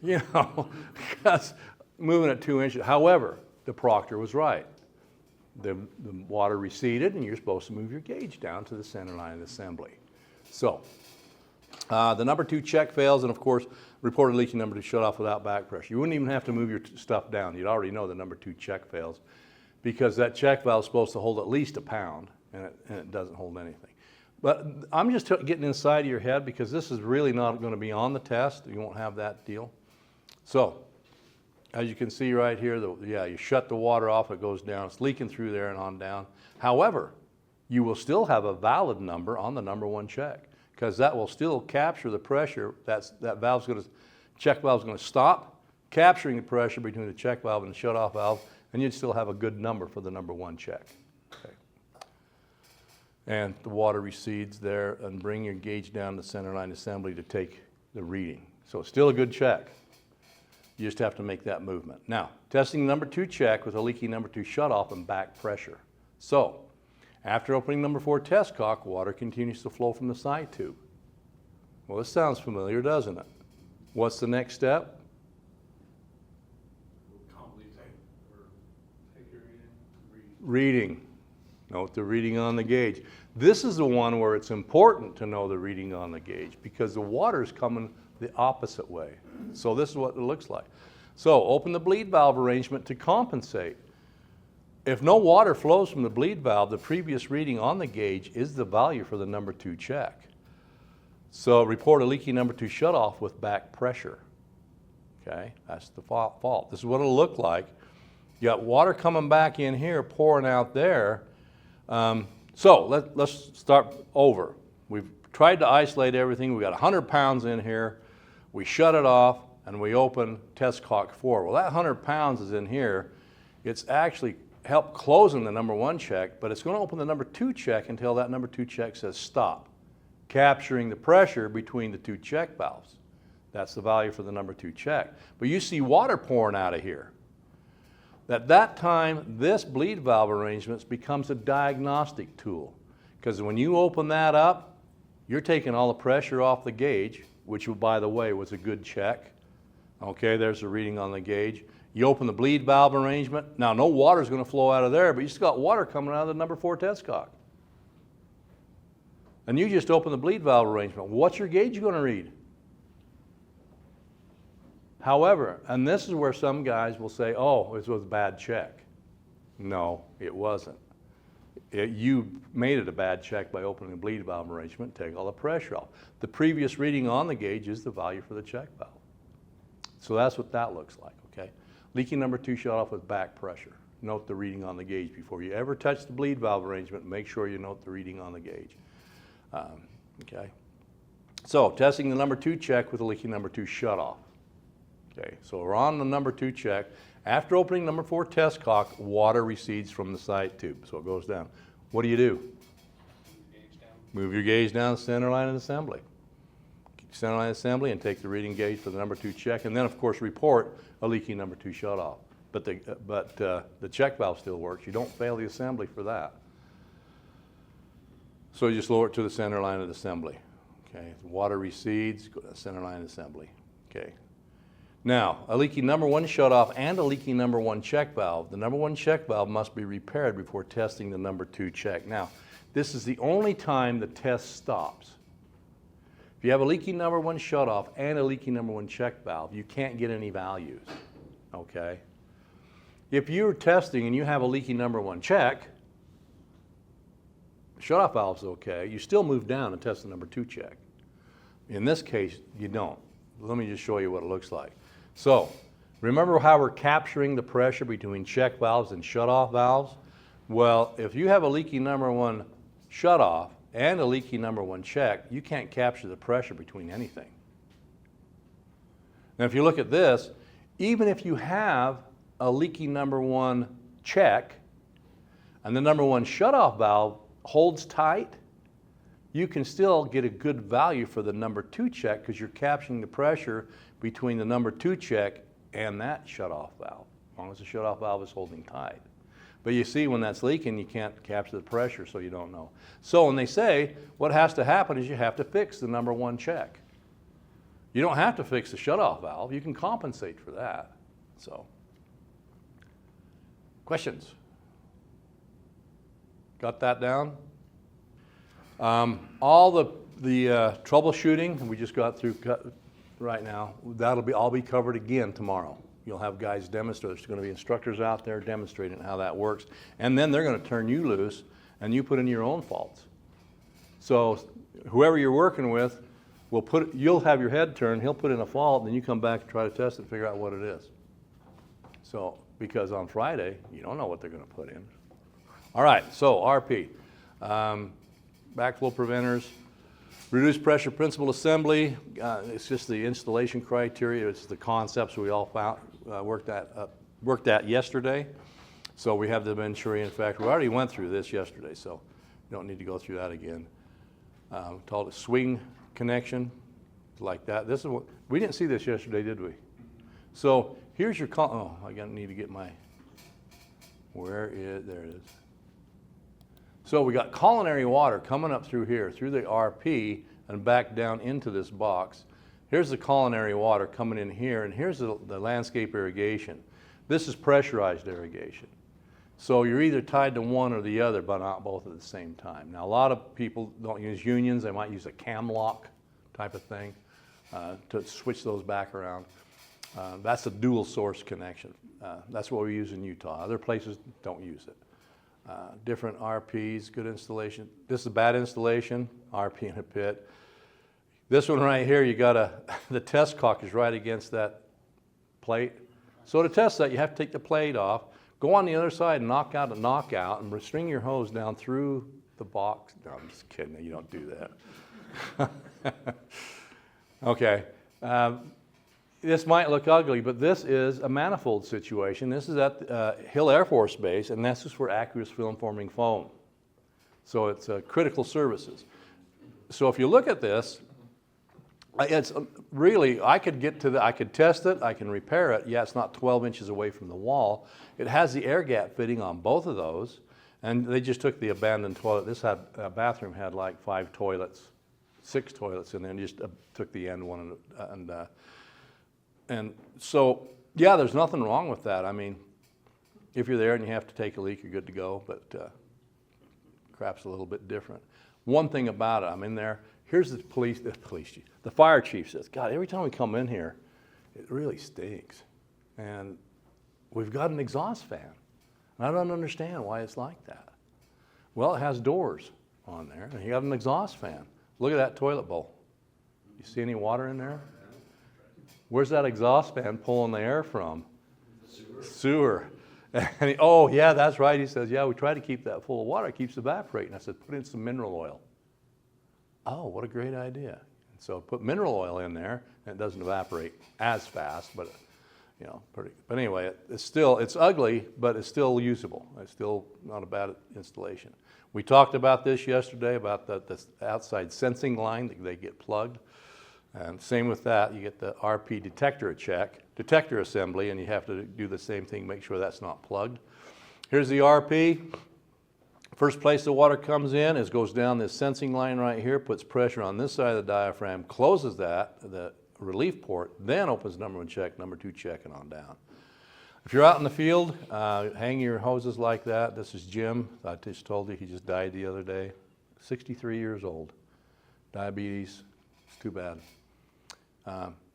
because moving it 2 inches. However, the proctor was right. The water receded, and you're supposed to move your gauge down to the center line of the assembly. So, the number 2 check fails, and of course, reported leaking number 2 shut off without back pressure. You wouldn't even have to move your stuff down. You'd already know the number 2 check fails, because that check valve is supposed to hold at least 1 pound, and it doesn't hold anything. But I'm just getting inside of your head because this is really not going to be on the test. You won't have that deal. So, as you can see right here, you shut the water off, it goes down. It's leaking through there and on down. However, you will still have a valid number on the number 1 check because that will still capture the pressure. That check valve is going to stop capturing the pressure between the check valve and the shutoff valve, and you'd still have a good number for the number 1 check. Okay. And the water recedes there, and bring your gauge down to the center line assembly to take the reading. So it's still a good check. You just have to make that movement. Now, testing number 2 check with a leaky number 2 shutoff and back pressure. So, after opening number 4 test cock, water continues to flow from the sight tube. Well, this sounds familiar, doesn't it? What's the next step? Take your reading, Reading. Note the reading on the gauge. This is the one where it's important to know the reading on the gauge because the water is coming the opposite way. So this is what it looks like. So open the bleed valve arrangement to compensate. If no water flows from the bleed valve, the previous reading on the gauge is the value for the number 2 check. So report a leaky number 2 shutoff with back pressure. Okay, that's the fault. This is what it'll look like. You got water coming back in here, pouring out there. So let's start over. We've tried to isolate everything. We got 100 pounds in here. We shut it off and we open test cock 4. Well, that 100 pounds is in here. It's actually helped closing the number 1 check, but it's going to open the number 2 check until that number 2 check says stop, capturing the pressure between the 2 check valves. That's the value for the number 2 check. But you see water pouring out of here. At that time, this bleed valve arrangement becomes a diagnostic tool, because when you open that up, you're taking all the pressure off the gauge, which, by the way, was a good check. Okay, there's the reading on the gauge. You open the bleed valve arrangement. Now, no water is going to flow out of there, but you still got water coming out of the number 4 test cock. And you just open the bleed valve arrangement. What's your gauge going to read? However, and this is where some guys will say, oh, this was a bad check. No, it wasn't. You made it a bad check by opening the bleed valve arrangement, take all the pressure off. The previous reading on the gauge is the value for the check valve. So that's what that looks like, okay? Leaking number 2 shut off with back pressure. Note the reading on the gauge. Before you ever touch the bleed valve arrangement, make sure you note the reading on the gauge. Okay? So, testing the number 2 check with the leaking number 2 shut off. Okay, so we're on the number 2 check. After opening number 4 test cock, water recedes from the side tube, so it goes down. What do? Move your gauge down the center line of assembly. Center line assembly and take the reading gauge for the number 2 check, and then of course report a leaking number 2 shut off. But the check valve still works. You don't fail the assembly for that. So you just lower it to the center line of the assembly. Okay, the water recedes, go to the center line assembly. Okay. Now, a leaky number 1 shutoff and a leaky number 1 check valve. The number 1 check valve must be repaired before testing the number 2 check. Now, this is the only time the test stops. If you have a leaky number 1 shutoff and a leaky number 1 check valve, you can't get any values, okay? If you're testing and you have a leaky number 1 check, shutoff valve's okay, you still move down and test the number 2 check. In this case, you don't. Let me just show you what it looks like. So, remember how we're capturing the pressure between check valves and shutoff valves? Well, if you have a leaky number 1 shutoff and a leaky number 1 check, you can't capture the pressure between anything. Now, if you look at this, even if you have a leaky number 1 check and the number 1 shutoff valve holds tight, you can still get a good value for the number 2 check because you're capturing the pressure between the number 2 check and that shutoff valve, as long as the shutoff valve is holding tight. But you see, when that's leaking, you can't capture the pressure, so you don't know. So when they say what has to happen is you have to fix the number 1 check. You don't have to fix the shutoff valve. You can compensate for that. So, questions? Got that down? All the troubleshooting we just got through right now, that'll all be covered again tomorrow. You'll have guys demonstrate. There's going to be instructors out there demonstrating how that works, and then they're going to turn you loose and you put in your own faults. So whoever you're working with you'll have your head turned, he'll put in a fault, and then you come back and try to test it and figure out what it is. So, because on Friday, you don't know what they're going to put in. All right, so RP. Backflow preventers, reduced pressure principal assembly. It's just the installation criteria. It's the concepts we all found, worked at yesterday. So we have the Venturi. In fact, we already went through this yesterday, so you don't need to go through that again. Called a swing connection, like that. This is what we didn't see this yesterday, did we? So here's your I need to get my. There it is. So we got culinary water coming up through here, through the RP, and back down into this box. Here's the culinary water coming in here, and here's the landscape irrigation. This is pressurized irrigation. So you're either tied to one or the other, but not both at the same time. Now, a lot of people don't use unions. They might use a cam lock type of thing to switch those back around. That's a dual source connection. That's what we use in Utah. Other places don't use it. Different RPs, good installation. This is a bad installation, RP in a pit. This one right here, you got the test cock is right against that plate. So to test that, you have to take the plate off, Go on the other side and knock out a knockout and string your hose down through the box. No, I'm just kidding. You don't do that. Okay. This might look ugly, but this is a manifold situation. This is at Hill Air Force Base, and this is for aqueous film forming foam. So it's critical services. So if you look at this, it's really, I could test it, I can repair it. Yeah, it's not 12 inches away from the wall. It has the air gap fitting on both of those, and they just took the abandoned toilet. This bathroom had like 5 toilets, 6 toilets in there, and just took the end one, and so, yeah, there's nothing wrong with that. I mean, if you're there and you have to take a leak, you're good to go, but crap's a little bit different. One thing about it, I'm in there, here's the chief, the fire chief says, God, every time we come in here, it really stinks. And we've got an exhaust fan. And I don't understand why it's like that. Well, it has doors on there, and you got an exhaust fan. Look at that toilet bowl. You see any water in there? Where's that exhaust fan pulling the air from? Sewer. And oh, yeah, that's right. He says, yeah, we try to keep that full of water. It keeps evaporating. I said, put in some mineral oil. Oh, what a great idea. And so put mineral oil in there, and it doesn't evaporate as fast, but but anyway, it's ugly, but it's still usable. It's still not a bad installation. We talked about this yesterday, about the outside sensing line, they get plugged. And same with that, you get the RP detector assembly, and you have to do the same thing, make sure that's not plugged. Here's the RP. First place the water comes in is goes down this sensing line right here, puts pressure on this side of the diaphragm, closes that, the relief port, then opens number 1 check, number 2 check, and on down. If you're out in the field, hang your hoses like that. This is Jim. I just told you he just died the other day. 63 years old. Diabetes. It's too bad.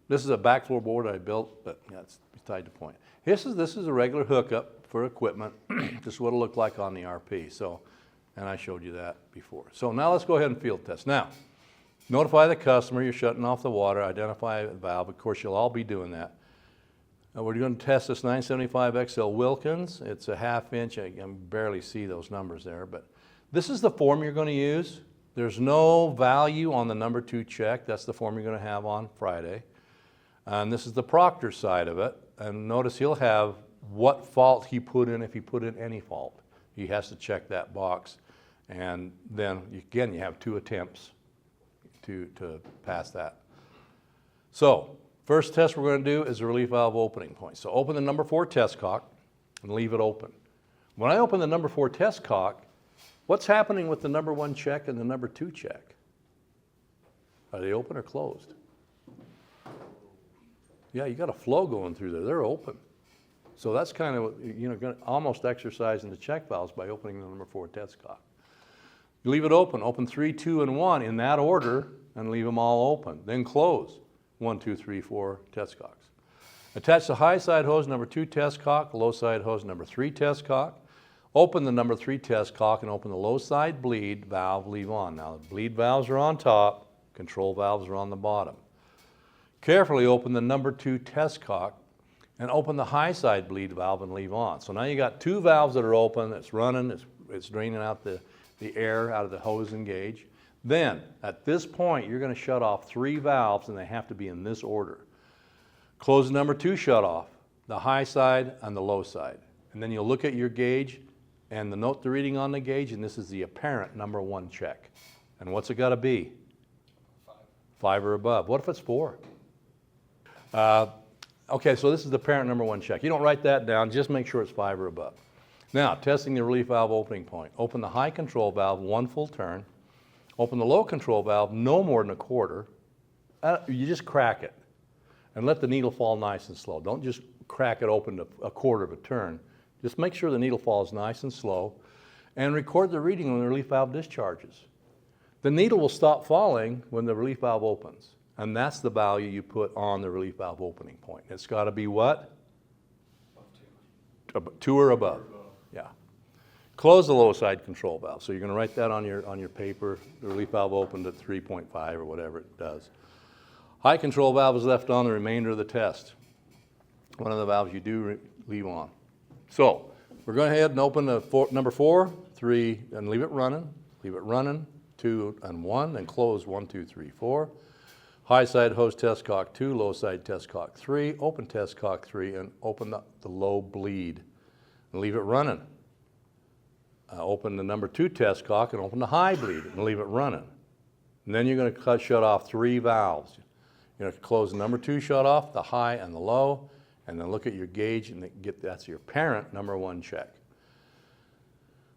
This is a backflow board I built, but yeah, it's tied to point. This is a regular hookup for equipment. This is what it'll look like on the RP. So, and I showed you that before. So now let's go ahead and field test. Now, notify the customer you're shutting off the water, identify a valve. Of course, you'll all be doing that. We're going to test this 975 XL Wilkins. It's a 1/2 inch. I can barely see those numbers there, but this is the form you're going to use. There's no value on the number 2 check. That's the form you're going to have on Friday. And this is the proctor side of it. And notice he'll have what fault he put in, if he put in any fault. He has to check that box. And then, again, you have 2 attempts to pass that. So, first test we're going to do is the relief valve opening point. So open the number 4 test cock and leave it open. When I open the number 4 test cock, what's happening with the number 1 check and the number 2 check? Are they open or closed? Yeah, you got a flow going through there. They're open. So that's kind of, almost exercising the check valves by opening the number 4 test cock. You leave it open. Open 3, 2, and 1 in that order and leave them all open. Then close 1, 2, 3, 4 test cocks. Attach the high side hose number 2 test cock, low side hose number 3 test cock. Open the number 3 test cock and open the low side bleed valve, leave on. Now the bleed valves are on top, control valves are on the bottom. Carefully open the number 2 test cock and open the high side bleed valve and leave on. So now you got 2 valves that are open, it's running, it's draining out the air out of the hose and gauge. Then, at this point, you're going to shut off 3 valves, and they have to be in this order. Close number 2 shut off, the high side and the low side. And then you'll look at your gauge and note the reading on the gauge, and this is the apparent number 1 check. And what's it got to be? 5 or above. What if it's 4? Okay, so this is the apparent number 1 check. You don't write that down, just make sure it's 5 or above. Now, testing the relief valve opening point. Open the high control valve 1 full turn. Open the low control valve no more than 1/4. You just crack it and let the needle fall nice and slow. Don't just crack it open to 1/4 of a turn. Just make sure the needle falls nice and slow and record the reading when the relief valve discharges. The needle will stop falling when the relief valve opens, and that's the value you put on the relief valve opening point. It's got to be what? 2 or above. Yeah. Close the low side control valve. So you're going to write that on your paper. The relief valve opened at 3.5 or whatever it does. High control valve is left on the remainder of the test. One of the valves you do leave on. So we're going ahead and open the number 4, 3, and leave it running, 2 and 1, and close 1, 2, 3, 4. High side hose test cock 2, low side test cock 3, open test cock 3, and open the low bleed and leave it running. Open the number 2 test cock and open the high bleed and leave it running. And then you're going to shut off 3 valves. You're going to close the number 2 shut off, the high and the low, and then look at your gauge and that's your parent number 1 check.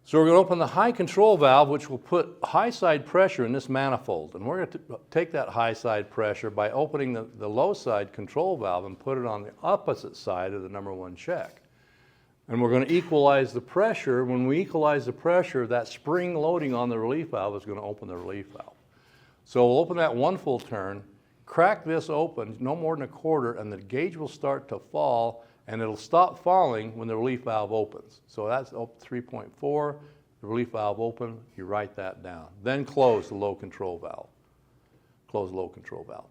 So we're going to open the high control valve, which will put high side pressure in this manifold. And we're going to take that high side pressure by opening the low side control valve and put it on the opposite side of the number 1 check. And we're going to equalize the pressure. When we equalize the pressure, that spring loading on the relief valve is going to open the relief valve. So we'll open that 1 full turn, crack this open, no more than a quarter, and the gauge will start to fall, and it'll stop falling when the relief valve opens. So that's 3.4, the relief valve open, you write that down. Then close the low control valve. Close the low control valve.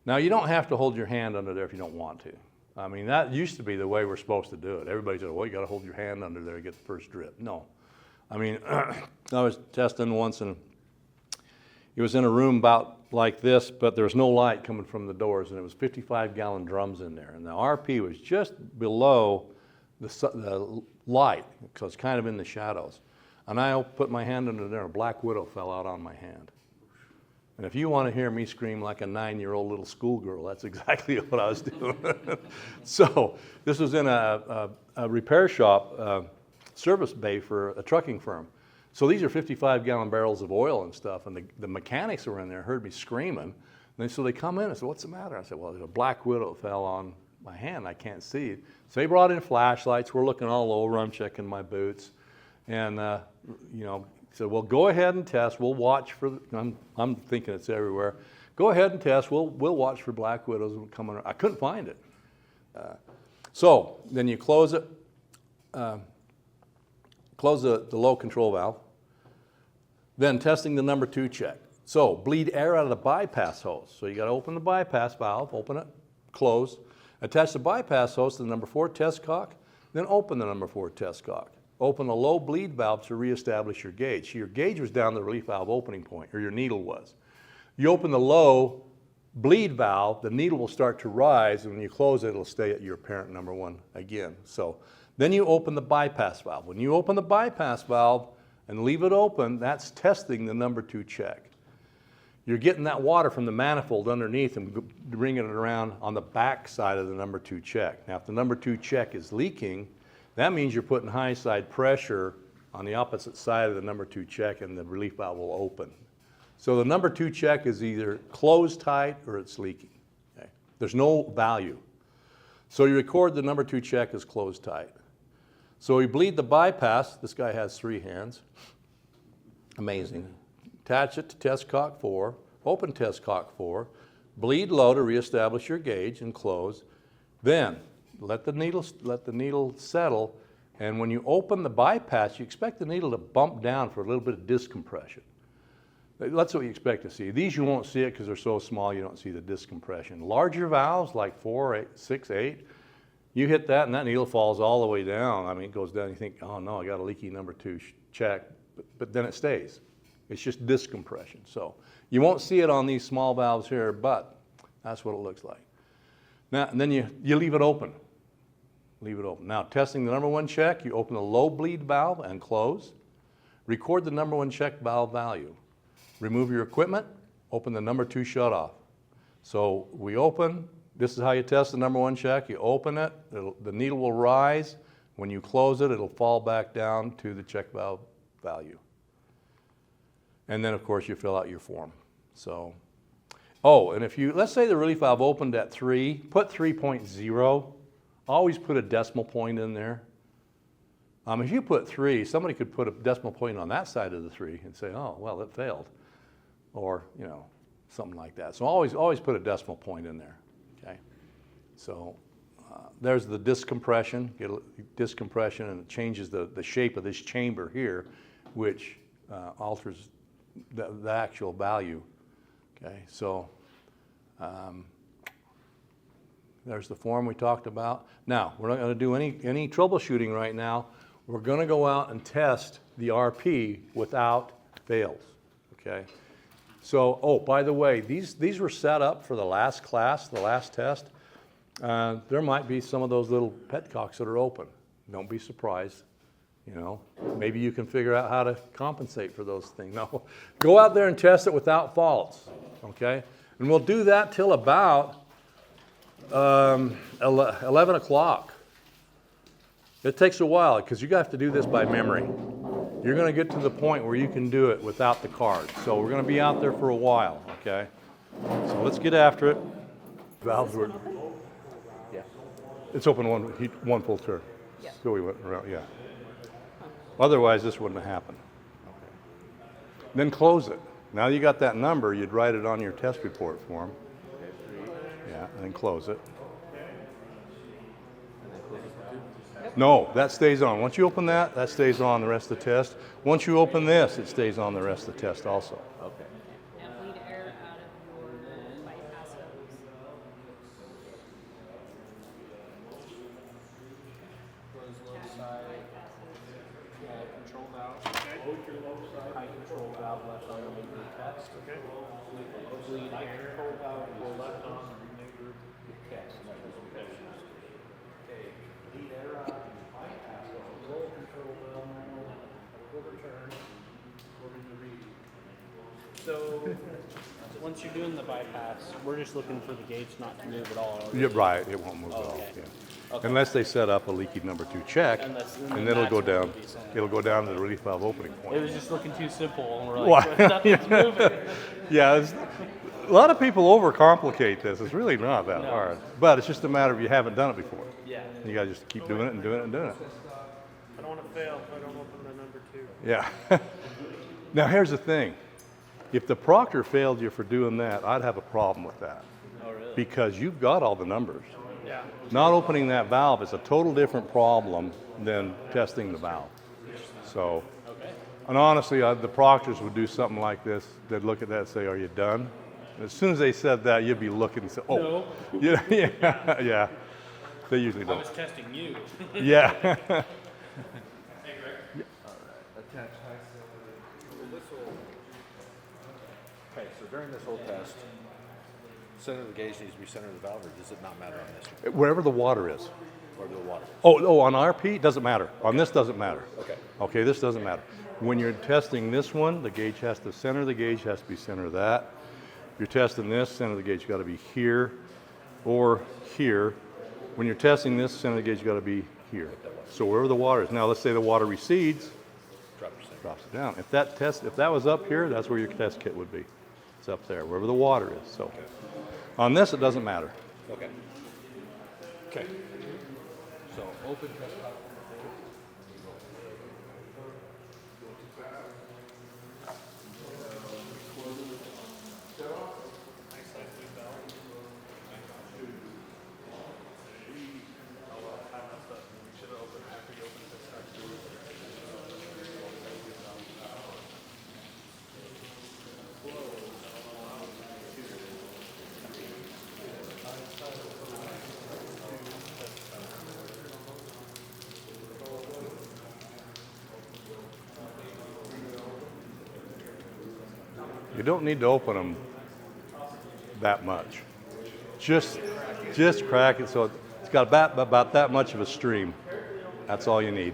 Now you don't have to hold your hand under there if you don't want to. I mean, that used to be the way we're supposed to do it. Everybody said, well, you got to hold your hand under there to get the first drip. No. I mean, I was testing once, and it was in a room about like this, but there was no light coming from the doors, and it was 55-gallon drums in there. And the RP was just below the light, because it's kind of in the shadows. And I put my hand under there, and a black widow fell out on my hand. And if you want to hear me scream like a 9-year-old little schoolgirl, that's exactly what I was doing. So this was in a repair shop, service bay for a trucking firm. So these are 55-gallon barrels of oil and stuff, and the mechanics who were in there heard me screaming. And so they come in and said, what's the matter? I said, well, there's a black widow fell on my hand. I can't see it. So they brought in flashlights. We're looking all over. I'm checking my boots. And, said, well, go ahead and test. We'll watch for, I'm thinking it's everywhere. Go ahead and test. We'll watch for black widows coming. I couldn't find it. So then you close it, close the low control valve. Then testing the number 2 check. So bleed air out of the bypass hose. So you got to open the bypass valve, open it, close. Attach the bypass hose to the number 4 test cock, then open the number 4 test cock. Open the low bleed valve to reestablish your gauge. So your gauge was down the relief valve opening point, or your needle was. You open the low bleed valve, the needle will start to rise, and when you close it, it'll stay at your parent number 1 again. So then you open the bypass valve. When you open the bypass valve and leave it open, that's testing the number 2 check. You're getting that water from the manifold underneath and bringing it around on the back side of the number 2 check. Now, if the number 2 check is leaking, that means you're putting high side pressure on the opposite side of the number 2 check, and the relief valve will open. So the number 2 check is either closed tight or it's leaking. Okay? There's no value. So you record the number 2 check as closed tight. So we bleed the bypass. This guy has 3 hands. Amazing. Attach it to test cock 4, open test cock 4, bleed low to reestablish your gauge and close. Then let the needle settle, and when you open the bypass, you expect the needle to bump down for a little bit of discompression. That's what you expect to see. These you won't see it because they're so small you don't see the discompression. Larger valves like 4, 8, 6, 8, you hit that and that needle falls all the way down. I mean, it goes down, you think, oh no, I got a leaky number 2 check, but then it stays. It's just discompression. So you won't see it on these small valves here, but that's what it looks like. Now, and then you leave it open. Leave it open. Now, testing the number 1 check, you open the low bleed valve and close. Record the number 1 check valve value. Remove your equipment, open the number 2 shutoff. So we open, this is how you test the number 1 check. You open it, the needle will rise. When you close it, it'll fall back down to the check valve value. And then, of course, you fill out your form. So, oh, and if you, let's say the relief valve opened at 3, put 3.0. Always put a decimal point in there. If you put 3, somebody could put a decimal point on that side of the 3 and say, oh, well, it failed. Or, something like that. So always put a decimal point in there, okay? So there's the discompression, get a discompression, and it changes the shape of this chamber here, which alters the actual value, okay? So there's the form we talked about. Now, we're not going to do any troubleshooting right now. we're going to go out and test the RP without fails, okay? So, oh, by the way, these were set up for the last class, the last test. There might be some of those little petcocks that are open. Don't be surprised, you know. Maybe you can figure out how to compensate for those things. No, go out there and test it without faults, okay? And we'll do that till about 11 o'clock. It takes a while because you have to do this by memory. You're going to get to the point where you can do it without the card. So we're going to be out there for a while, okay? So let's get after it. Valves were, Yeah. it's open one full turn. So we went around, yeah. Otherwise, this wouldn't have happened. Then close it. Now you got that number, you'd write it on your test report form. Yeah, and then close it. No, that stays on. Once you open that, that stays on the rest of the test. Once you open this, it stays on the rest of the test also. Okay. And bleed air out of your bypass hose. Close low side, control valve. High control valve left on the main group test. Okay. Bleed air control valve will left on the main group test. Okay. Bleed air out. Bypass hose. Roll control valve. Quarter turn. According to read. So, once you're doing the bypass, we're just looking for the gauge not to move at all. are we? You're right, it won't move at all. Okay. Yeah. Okay. Unless they set up a leaky number 2 check, And and then it'll go that's what down. we'll be saying. It'll go down to the relief valve opening It point. was just looking too simple, and we're Why? like, nothing's moving. Yeah, a lot of people overcomplicate this. It's really not that No. hard. But it's just a matter of you haven't done it before. Yeah. You gotta just keep doing it and doing it and doing it. I don't want to fail if I don't open the number 2. Yeah. Now here's the thing. If the proctor failed you for doing that, I'd have a problem with that. Oh, really? Because you've got all the numbers. Yeah. Not opening that valve is a total different problem than testing the valve. So, and honestly, the proctors would do something like this. They'd look at that and say, "Are you done?" And as soon as they said that, you'd be looking and say, "Oh, No. yeah, yeah, yeah." They usually I don't. was testing you. Yeah. Okay, so during this whole test, center of the gauge needs to be center of the valve, or does it not matter on this? Wherever the water is. Wherever the water is? Oh, on RP, it doesn't matter. On this doesn't matter. Okay. Okay, this doesn't matter. When you're testing this one, the gauge has to, center of the gauge has to be center of that. If you're testing this, center of the gauge got to be here or here. When you're testing this, center of the gauge got to be here. So wherever the water is. Now let's say the water recedes, drops it down. If that was up here, that's where your test kit would be. It's up there, wherever the water is. So on this, it doesn't matter. Okay. Okay. So open test. You don't need to open them that much. Just crack it so it's got about that much of a stream. That's all you need.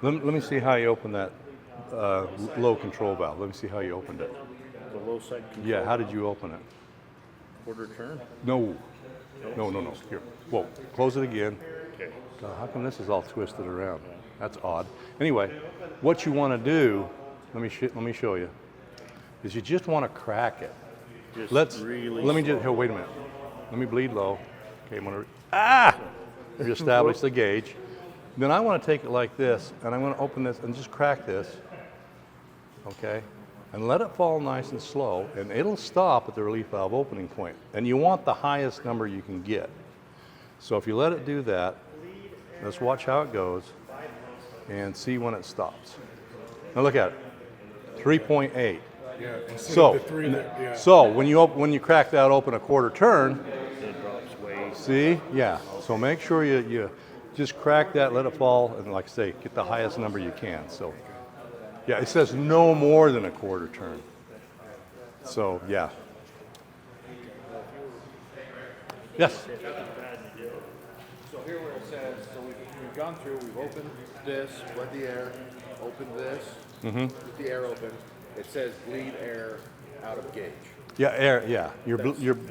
Let me see how you open that low control valve. Let me see how you opened it. The low side control. Yeah, how did you open it? Quarter turn. No. Here. Whoa, close it again. Okay. God, how come this is all twisted around? That's odd. Anyway, what you want to do, let me show you, is you just want to crack it. Just Let me just, here, wait a minute. Let me bleed low. Okay, I'm going to establish the gauge. Then I want to take it like this, and I'm going to open this and just crack this. Okay? and let it fall nice and slow, and it'll stop at the relief valve opening point. And you want the highest number you can get. So if you let it do that, let's watch how it goes and see when it stops. Now look at it, 3.8. Yeah, instead So, of the three that, yeah. so when you crack that open a quarter turn, It drops way. see, yeah. So make sure you just crack that, let it fall, and like I say, get the highest number you can. So, yeah, it says no more than a quarter turn. So, yeah. Yes. So here where it says, so we've gone through, we've opened this, bled the air, opened this, with the air open. It says bleed air out of gauge. Yeah, air. Yeah.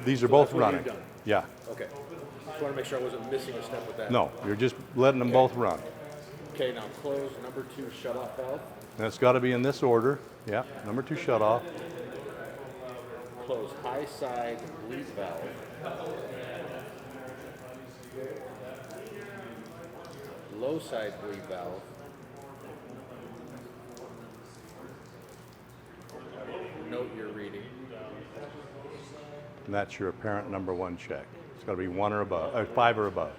These are both that's what running. you've done. Yeah. Okay. Just want to make sure I wasn't missing a step with that. No, you're just letting them both run. Okay, now close number 2 shutoff valve. And it's got to be in this order. Yeah. Number 2 shut off. Close high side bleed valve. Low side bleed valve. Note your reading. And that's your apparent number 1 check. It's got to be 1 or above, or 5 or above.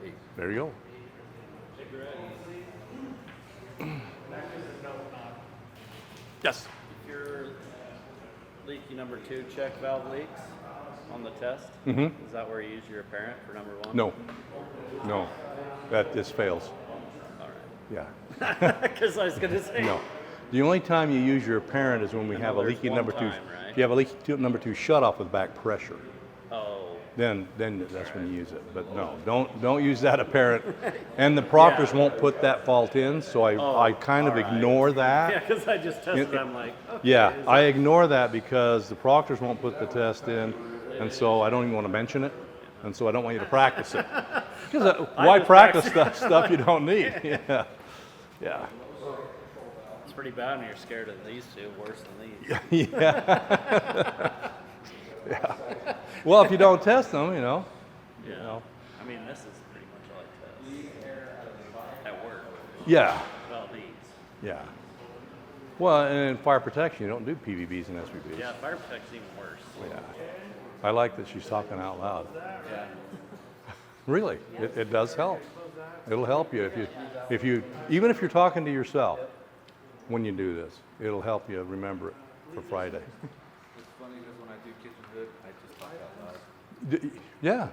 8. There you go. Yes. If your leaky number 2 check valve leaks on the test, Mm-hmm. is that where you use your apparent for number 1? No. No. That this fails. All Yeah. right. Because I was going to say. No. The only time you use your apparent is when we have a there's leaky one number 2. time, right? If you have a leaky number 2 shut off with back pressure, Oh. then that's when you use it. But no, don't use that apparent. And the proctors won't put that fault in, so I kind of all right. ignore that. Yeah, because I just tested. I'm like, okay. Yeah, is I ignore that because the proctors won't put the test in, and so I don't even want to mention it, and so I don't want you to practice it. Because why just practice stuff you don't need? Yeah, yeah, It's pretty bad when you're scared of these two, worse than these. yeah. Yeah. Well, if you don't test them, you know. Yeah. I mean, this is pretty much all I test at work. Yeah, Well, these. yeah. Well, and in fire protection, you don't do PVBs and SVBs. Yeah, fire protect's even worse. Yeah. I like that she's talking out loud. Yeah. Really, it does help. It'll help you if you even if you're talking to yourself when you do this. It'll help you remember it for Friday. It's funny because when I do kitchen hood, I just talk out loud. Yeah.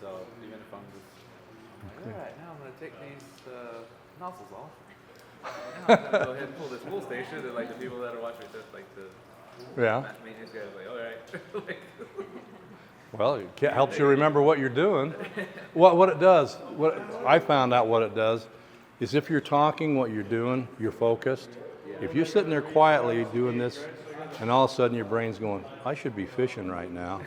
So even if I'm just, all right, now I'm gonna take these nozzles off. Now I'm gonna go ahead and pull this wool station. And like the people that are watching this, like the Yeah. maintenance guys, like, all right. Like, Well, it helps you remember what you're doing. What it does, what I found out what it does, is if you're talking what you're doing, you're focused. If you're sitting there quietly doing this, and all of a sudden your brain's going, I should be fishing right now,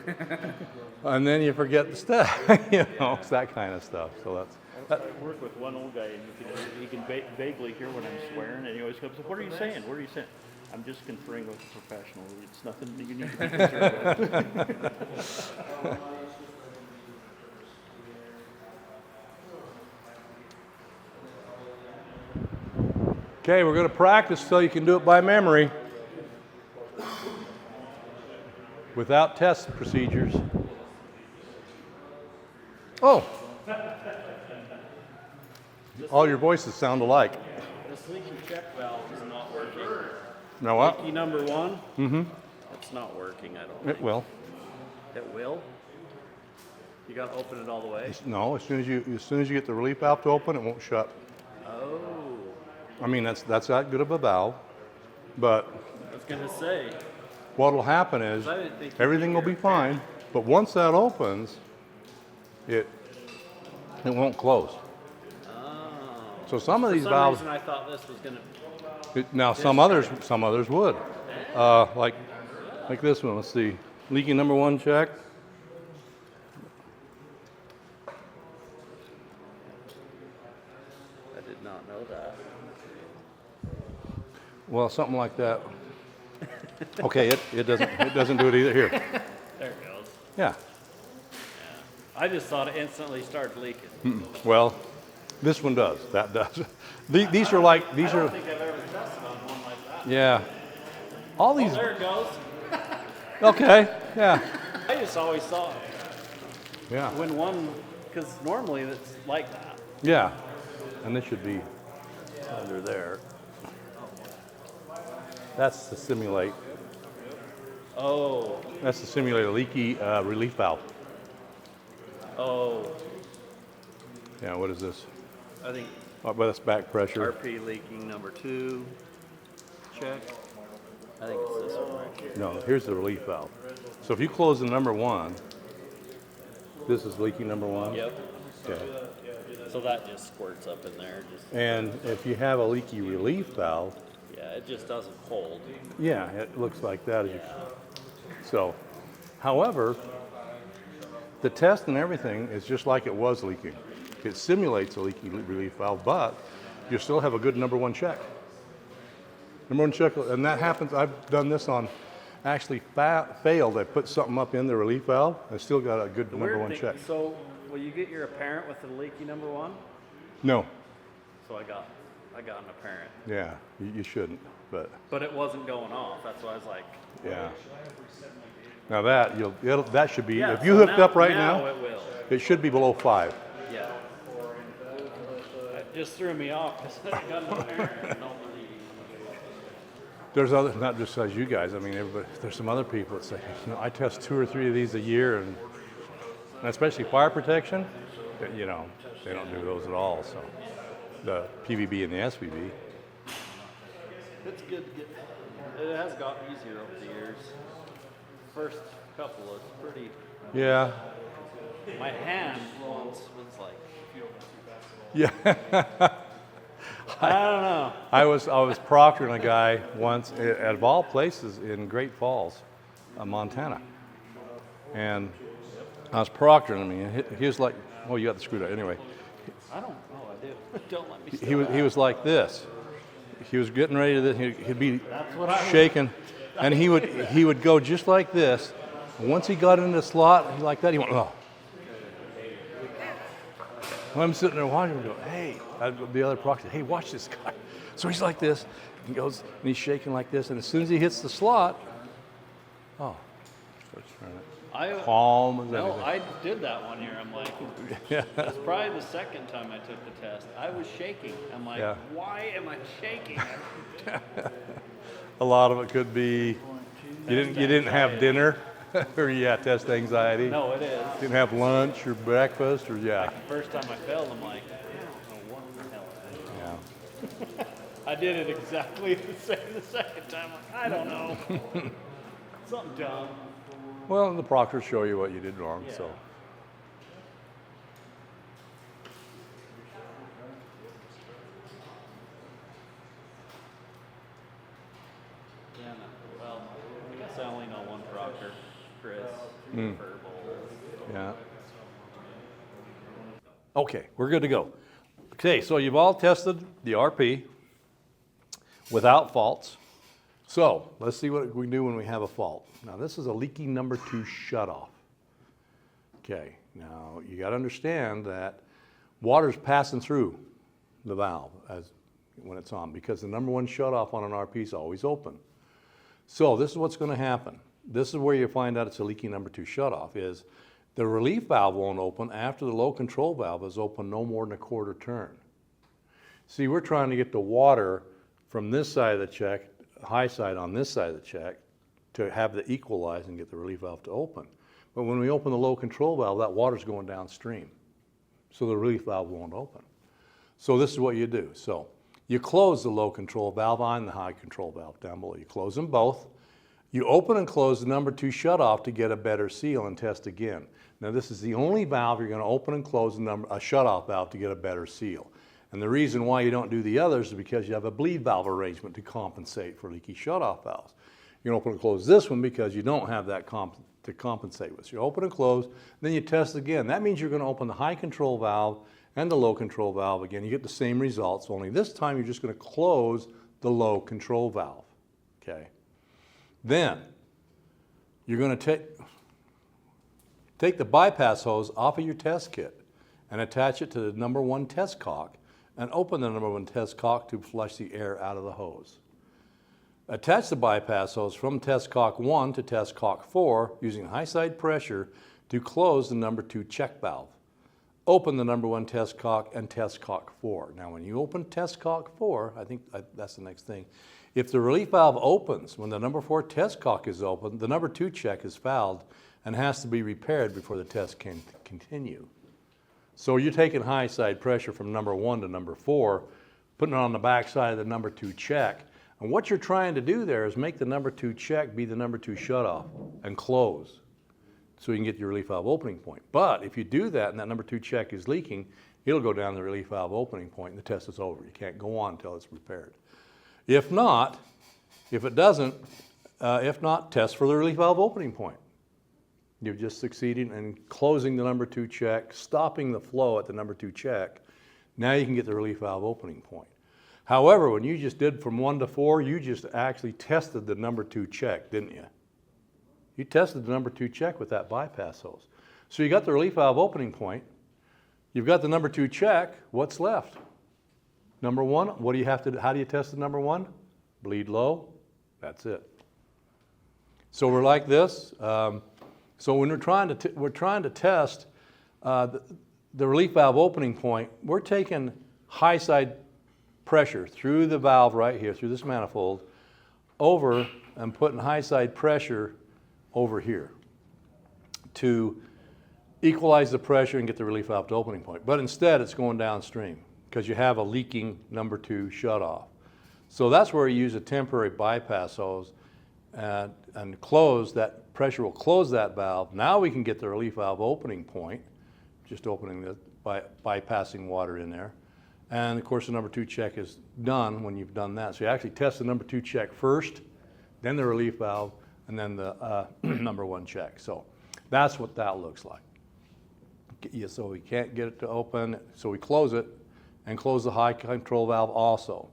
and then you forget the stuff. You know, it's that kind of stuff. So I work with one old guy, and he can vaguely hear when I'm swearing, and he always comes up, what are you saying? What are you saying? I'm just conferring with a professional. It's nothing that you need to be concerned with. Okay, we're going to practice so you can do it by memory without test procedures. Oh, all your voices sound alike. This leaky check valve is not working. Know what? Leaky number 1? Mm-hmm. It's not working, I don't It think. will. It will? You got to open it all the way? No, as soon as you get the relief valve to open, it won't shut. Oh. I mean, that's that good of a valve, but I was going to say. what'll happen is I didn't think you'd everything will your be fine, but once that opens, it won't close. Oh. So some of For these some valves, reason I thought this was going to. now some others would, like this one. Let's see, leaking number 1 check. I did not know that. Well, something like that. Okay, it doesn't do it either. Here, There it goes. yeah. I just thought it instantly started leaking. Well, this one does. That does. These are I don't think I've ever tested on one like that. yeah. all these, There it goes. okay, yeah, I just always thought yeah, when one, because normally it's like that. yeah. And this should be under there. That's to simulate, Oh, that's to simulate a leaky relief valve. oh, Yeah, what is this? I think Oh, well, that's back pressure. RP leaking number 2, check. I think it's this one right here. No, here's the relief valve. So if you close the number 1, this is leaking number 1. Yep. Okay. So that just squirts up in there. Just And if you have a leaky relief valve, yeah, it just doesn't hold. yeah, it looks like that. As you, so, however, the test and everything is just like it was leaking. It simulates a leaky relief valve, but you still have a good number 1 check. Number 1 check, and that happens. I've done this on actually failed. I put something up in the relief valve. I still got a good number 1 check. So will you get your apparent with the leaky number 1? No, So I got an apparent, yeah, you shouldn't, but but it wasn't going off. That's why I was like, yeah. Now that that should be yeah. if you so hooked up right now, it will. it should be below 5. Yeah. It just threw me off because I got an apparent. There's other, not just as you guys. I mean, everybody. There's some other people that say, you know, I test 2 or 3 of these a year, and especially fire protection. You know, they don't do those at all. So the PVB and the SVB. It's good to get. It has gotten easier over the years. First couple was pretty. Yeah. My hand once was like, Yeah. I don't know. I was proctoring a guy once at of all places in Great Falls, Montana, and I was proctoring him. And he was like, "Oh, you got the screwdriver." Anyway, I don't know. I do. Don't let me. he was like this. He was getting ready to. He'd be That's what I. shaking, and he would go just like this. And once he got into the slot like that, he went, "Oh." I'm sitting there watching him go, "Hey," the other proctor, "Hey, watch this guy." So he's like this. He goes and he's shaking like this, and as soon as he hits the slot, oh, starts turning. Calm as No, anything. I did that one year. I'm like, Yeah. it's probably the second time I took the test. I was shaking. I'm like, Yeah. why am I shaking? A lot of it could be you didn't have dinner, or test anxiety. No, it is. Didn't have lunch or breakfast, or The first time I failed, I'm like, I don't know what the hell. yeah. I did it exactly the same the second time. Like, I don't know. Something dumb. Well, the proctors show you what you did wrong, so. Yeah, no. Well, I guess I only know one proctor, Chris. Verbal. Yeah. Okay, we're good to go. Okay, so you've all tested the RP without faults. So let's see what we do when we have a fault. Now this is a leaky number 2 shutoff. Okay, now you got to understand that water's passing through the valve when it's on, because the number 1 shutoff on an RP is always open. So this is what's going to happen. This is where you find out it's a leaky number 2 shutoff, is the relief valve won't open after the low control valve is open no more than a quarter turn. See, we're trying to get the water from this side of the check, high side on this side of the check, to have the equalize and get the relief valve to open. But when we open the low control valve, that water's going downstream. So the relief valve won't open. So this is what you do. So you close the low control valve on the high control valve down below. You close them both. You open and close the number 2 shutoff to get a better seal and test again. Now this is the only valve you're going to open and close a shutoff valve to get a better seal. And the reason why you don't do the others is because you have a bleed valve arrangement to compensate for leaky shutoff valves. You're going to open and close this one because you don't have that to compensate with. So you open and close, then you test again. That means you're going to open the high control valve and the low control valve again. You get the same results, only this time you're just going to close the low control valve. Okay. Then you're going to take the bypass hose off of your test kit and attach it to the number 1 test cock and open the number 1 test cock to flush the air out of the hose. Attach the bypass hose from test cock 1 to test cock 4 using high side pressure to close the number 2 check valve. Open the number 1 test cock and test cock 4. Now when you open test cock 4, I think that's the next thing. If the relief valve opens when the number 4 test cock is open, the number 2 check is fouled and has to be repaired before the test can continue. So you're taking high side pressure from number 1 to number 4, putting it on the back side of the number 2 check. And what you're trying to do there is make the number 2 check be the number 2 shutoff and close so you can get your relief valve opening point. But if you do that and that number 2 check is leaking, it'll go down the relief valve opening point and the test is over. You can't go on until it's repaired. If not, if it doesn't, if not, test for the relief valve opening point. You're just succeeding in closing the number 2 check, stopping the flow at the number 2 check. Now you can get the relief valve opening point. However, when you just did from 1 to 4, you just actually tested the number 2 check, didn't you? You tested the number 2 check with that bypass hose. So you got the relief valve opening point. You've got the number 2 check. What's left? Number 1, what do you have to do? How do you test the number 1? Bleed low. That's it. So we're like this. So when we're trying to test the relief valve opening point, we're taking high side pressure through the valve right here, through this manifold, over and putting high side pressure over here to equalize the pressure and get the relief valve to opening point. But instead it's going downstream because you have a leaking number 2 shutoff. So that's where you use a temporary bypass hose and close that, pressure will close that valve. Now we can get the relief valve opening point, just opening the, bypassing water in there. And of course the number 2 check is done when you've done that. So you actually test the number 2 check first, then the relief valve, and then the number 1 check. So that's what that looks like. So we can't get it to open, so we close it and close the high control valve also.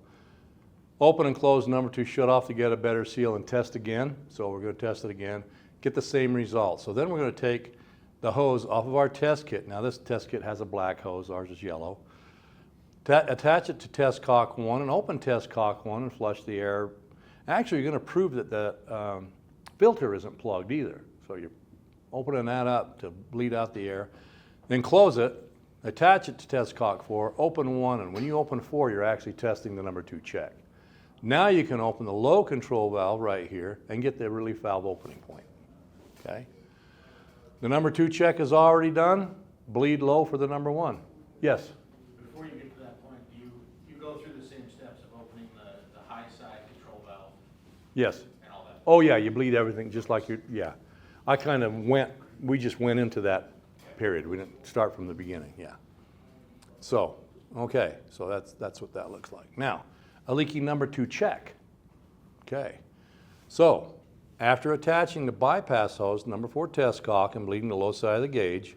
Open and close number 2 shutoff to get a better seal and test again. So we're going to test it again, get the same result. So then we're going to take the hose off of our test kit. Now this test kit has a black hose, ours is yellow. Attach it to test cock 1 and open test cock 1 and flush the air. Actually, you're going to prove that the filter isn't plugged either. So you're opening that up to bleed out the air. Then close it, attach it to test cock 4, open 1, and when you open 4, you're actually testing the number 2 check. Now you can open the low control valve right here and get the relief valve opening point. Okay? The number 2 check is already done. Bleed low for the number 1. Yes? Before you get to that point, do you go through the same steps of opening the high side control valve? Yes. And all that? Oh yeah, you bleed everything just like you, yeah. I kind of we just went into that period. We didn't start from the beginning, yeah. So, okay, so that's what that looks like. Now, a leaky number 2 check. Okay, so after attaching the bypass hose, number 4 test cock, and bleeding the low side of the gauge,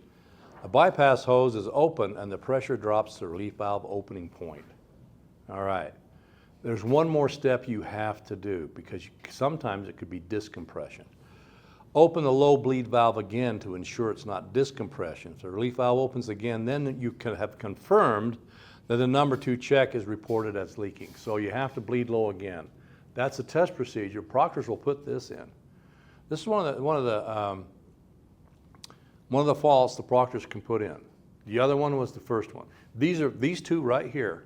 a bypass hose is open and the pressure drops to the relief valve opening point. All right, there's one more step you have to do because sometimes it could be discompression. Open the low bleed valve again to ensure it's not discompression. If the relief valve opens again, then you can have confirmed that the number 2 check is reported as leaking. So you have to bleed low again. That's a test procedure. Proctors will put this in. This is one of the faults the proctors can put in. The other one was the first one. These two right here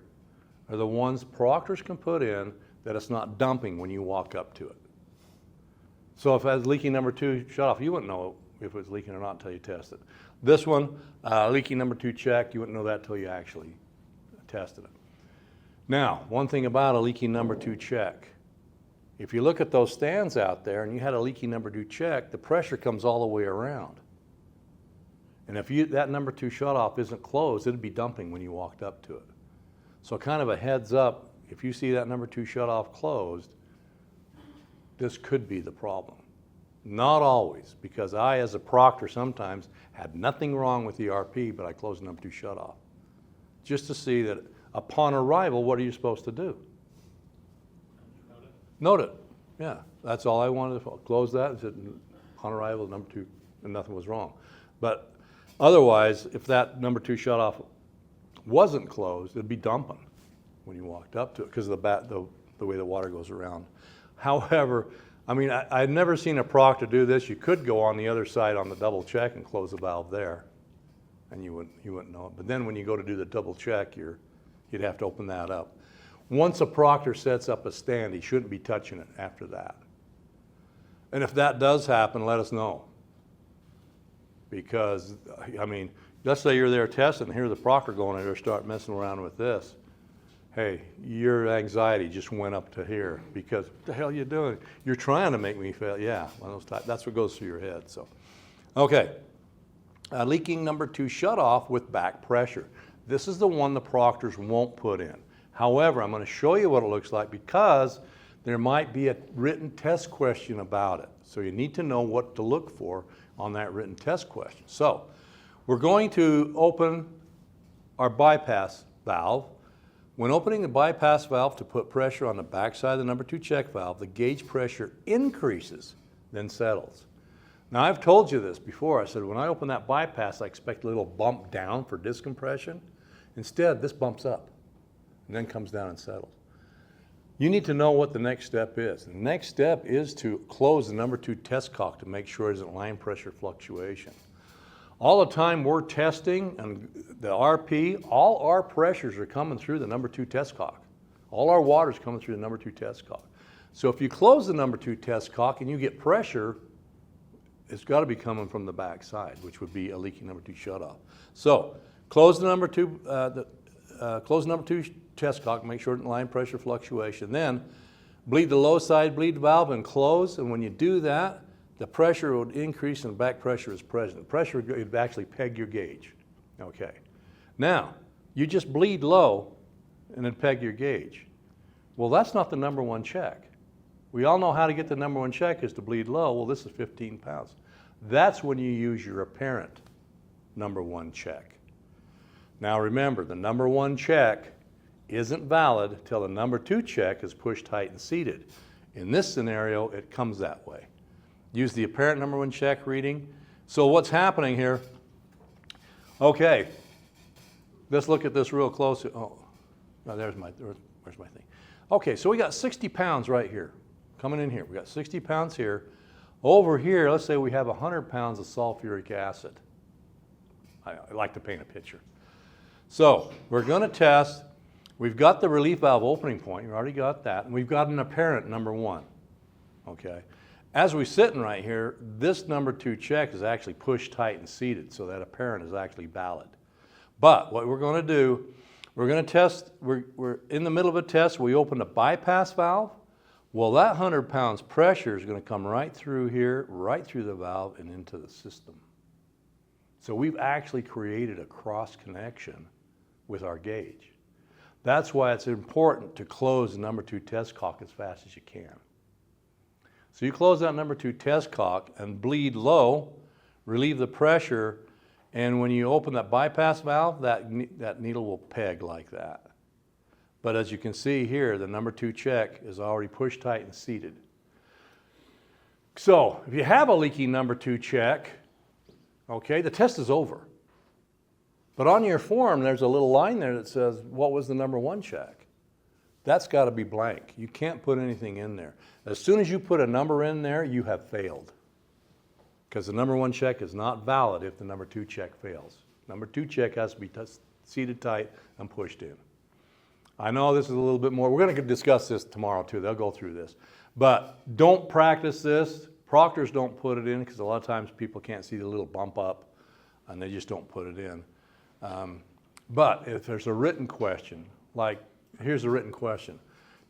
are the ones proctors can put in that it's not dumping when you walk up to it. So if it has leaking number 2 shut off, you wouldn't know if it was leaking or not until you test it. This one, leaking number 2 check, you wouldn't know that until you actually tested it. Now, one thing about a leaky number 2 check, if you look at those stands out there and you had a leaky number 2 check, the pressure comes all the way around. And if that number 2 shutoff isn't closed, it'd be dumping when you walked up to it. So kind of a heads up, if you see that number 2 shutoff closed, this could be the problem. Not always, because I, as a proctor, sometimes had nothing wrong with the RP, but I closed the number 2 shutoff. Just to see that upon arrival, what are you supposed to do? Note it. Yeah, that's all I wanted to close that and said, upon arrival, number 2, and nothing was wrong. But otherwise, if that number 2 shutoff wasn't closed, it'd be dumping when you walked up to it because of the way the water goes around. However, I mean, I'd never seen a proctor do this. You could go on the other side on the double check and close the valve there, and you wouldn't know it. But then when you go to do the double check, you'd have to open that up. Once a proctor sets up a stand, he shouldn't be touching it after that. And if that does happen, let us know. Because, I mean, let's say you're there testing, and here's the proctor going in there, start messing around with this. Hey, your anxiety just went up to here because what the hell are you doing? You're trying to make me fail. Yeah, one of those types. That's what goes through your head. So, okay. Leaking number 2 shutoff with back pressure. This is the one the proctors won't put in. However, I'm going to show you what it looks like because there might be a written test question about it. So you need to know what to look for on that written test question. So we're going to open our bypass valve. When opening the bypass valve to put pressure on the backside of the number 2 check valve, the gauge pressure increases, then settles. Now I've told you this before. I said when I open that bypass, I expect a little bump down for discompression. Instead, this bumps up and then comes down and settles. You need to know what the next step is. The next step is to close the number 2 test cock to make sure there isn't line pressure fluctuation. All the time we're testing and the RP, all our pressures are coming through the number 2 test cock. All our water is coming through the number 2 test cock. So if you close the number 2 test cock and you get pressure, it's got to be coming from the back side, which would be a leaking number 2 shutoff. So close the number 2, close the number 2 test cock, make sure it's line pressure fluctuation. Then bleed the low side bleed valve and close. And when you do that, the pressure would increase and the back pressure is present. The pressure would actually peg your gauge. Okay. Now, you just bleed low and then peg your gauge. Well, that's not the number 1 check. We all know how to get the number 1 check is to bleed low. Well, this is 15 pounds. That's when you use your apparent number 1 check. Now remember, the number 1 check isn't valid till the number 2 check is pushed tight and seated. In this scenario, it comes that way. Use the apparent number 1 check reading. So what's happening here? Okay, let's look at this real close. Oh, no, where's my thing? Okay, so we got 60 pounds right here, coming in here. We got 60 pounds here. Over here, let's say we have 100 pounds of sulfuric acid. I like to paint a picture. So we're going to test. We've got the relief valve opening point. We've already got that. And we've got an apparent number 1. Okay. As we're sitting right here, this number 2 check is actually pushed tight and seated, so that apparent is actually valid. But what we're going to do, we're going to test, we're in the middle of a test, we open a bypass valve. Well, that 100 pounds pressure is going to come right through here, right through the valve and into the system. So we've actually created a cross connection with our gauge. That's why it's important to close the number 2 test cock as fast as you can. So you close that number 2 test cock and bleed low, relieve the pressure, and when you open that bypass valve, that needle will peg like that. But as you can see here, the number 2 check is already pushed tight and seated. So if you have a leaky number 2 check, okay, the test is over. But on your form, there's a little line there that says, what was the number 1 check? That's got to be blank. You can't put anything in there. As soon as you put a number in there, you have failed. Because the number 1 check is not valid if the number 2 check fails. Number 2 check has to be seated tight and pushed in. I know this is a little bit more. We're going to discuss this tomorrow too. They'll go through this. But don't practice this. Proctors don't put it in because a lot of times people can't see the little bump up and they just don't put it in. But if there's a written question, like here's a written question.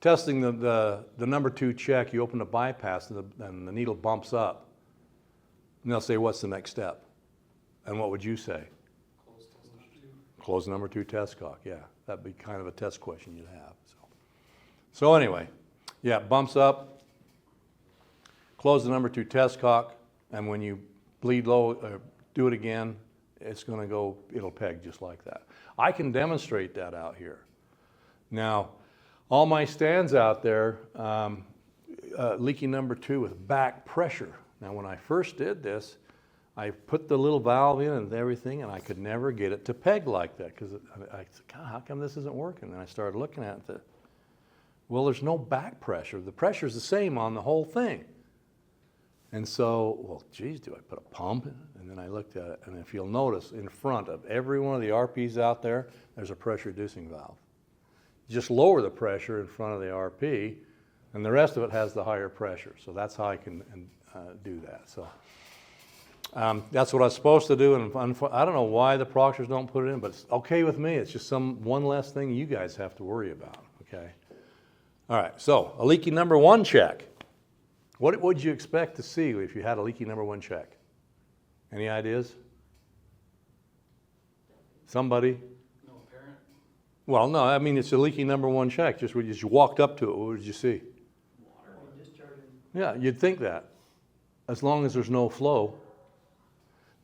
Testing the number 2 check, you open the bypass and the needle bumps up. And they'll say, what's the next step? And what would you say? Close number 2 test cock, yeah. That'd be kind of a test question you'd have. So anyway, yeah, bumps up, close the number 2 test cock, and when you bleed low, do it again, it's going to go, it'll peg just like that. I can demonstrate that out here. Now, all my stands out there, leaking number 2 with back pressure. Now, when I first did this, I put the little valve in and everything, and I could never get it to peg like that because I said, God, how come this isn't working? And I started looking at it. Well, there's no back pressure. The pressure's the same on the whole thing. And so, well, geez, do I put a pump in it? And then I looked at it, and if you'll notice, in front of every one of the RPs out there, there's a pressure reducing valve. Just lower the pressure in front of the RP, and the rest of it has the higher pressure. So that's how I can do that. So that's what I was supposed to do, and I don't know why the Proctors don't put it in, but it's okay with me. It's just one less thing you guys have to worry about, okay? All right, so a leaky number 1 check. What would you expect to see if you had a leaky number 1 check? Any ideas? Somebody? No apparent? Well, no, I mean, it's a leaky number 1 check. Just when you walked up to it, what did you see? Water. Discharging. Yeah, you'd think that, as long as there's no flow.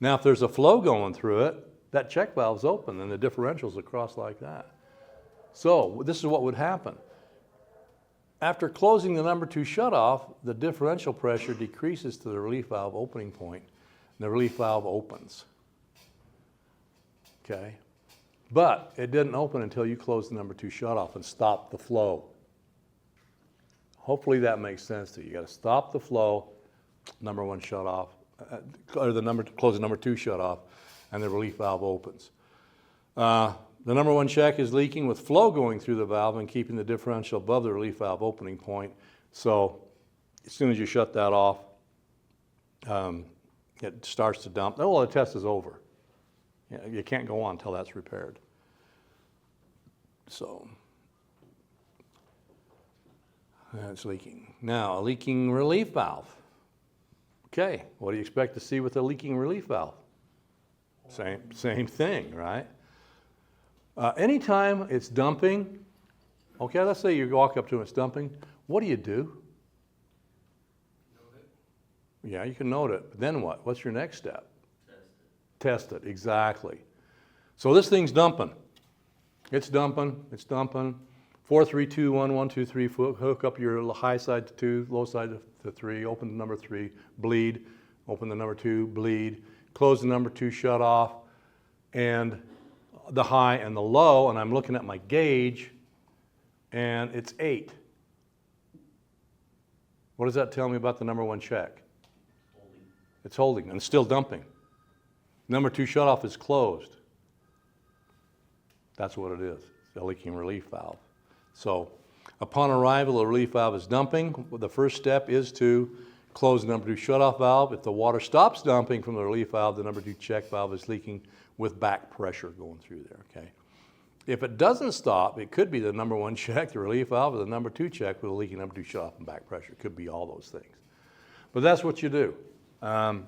Now, if there's a flow going through it, that check valve's open and the differential's across like that. So this is what would happen. After closing the number 2 shutoff, the differential pressure decreases to the relief valve opening point, and the relief valve opens. Okay? But it didn't open until you closed the number 2 shutoff and stopped the flow. Hopefully that makes sense to you. You got to stop the flow, number 1 shutoff, or close the number 2 shutoff, and the relief valve opens. The number 1 check is leaking with flow going through the valve and keeping the differential above the relief valve opening point. So as soon as you shut that off, it starts to dump. Oh, well, the test is over. You can't go on until that's repaired. So that's leaking. Now, a leaking relief valve. Okay, what do you expect to see with a leaking relief valve? Same thing, right? Anytime it's dumping, okay, let's say you walk up to it, it's dumping, what do you do? Note it. Yeah, you can note it, but then what? What's your next step? Test it, exactly. So this thing's dumping. It's dumping, it's dumping. 4, 3, 2, 1, 1, 2, 3, hook up your high side to 2, low side to 3, open the number 3, bleed, open the number 2, bleed, close the number 2 shut off, and the high and the low, and I'm looking at my gauge, and it's 8. What does that tell me about the number 1 check? Holding. It's holding, and it's still dumping. Number 2 shutoff is closed. That's what it is, a leaking relief valve. So upon arrival, the relief valve is dumping. The first step is to close the number 2 shutoff valve. If the water stops dumping from the relief valve, the number 2 check valve is leaking with back pressure going through there, okay? If it doesn't stop, it could be the number 1 check, the relief valve, or the number 2 check with a leaking number 2 shutoff and back pressure. It could be all those things. But that's what you do. Now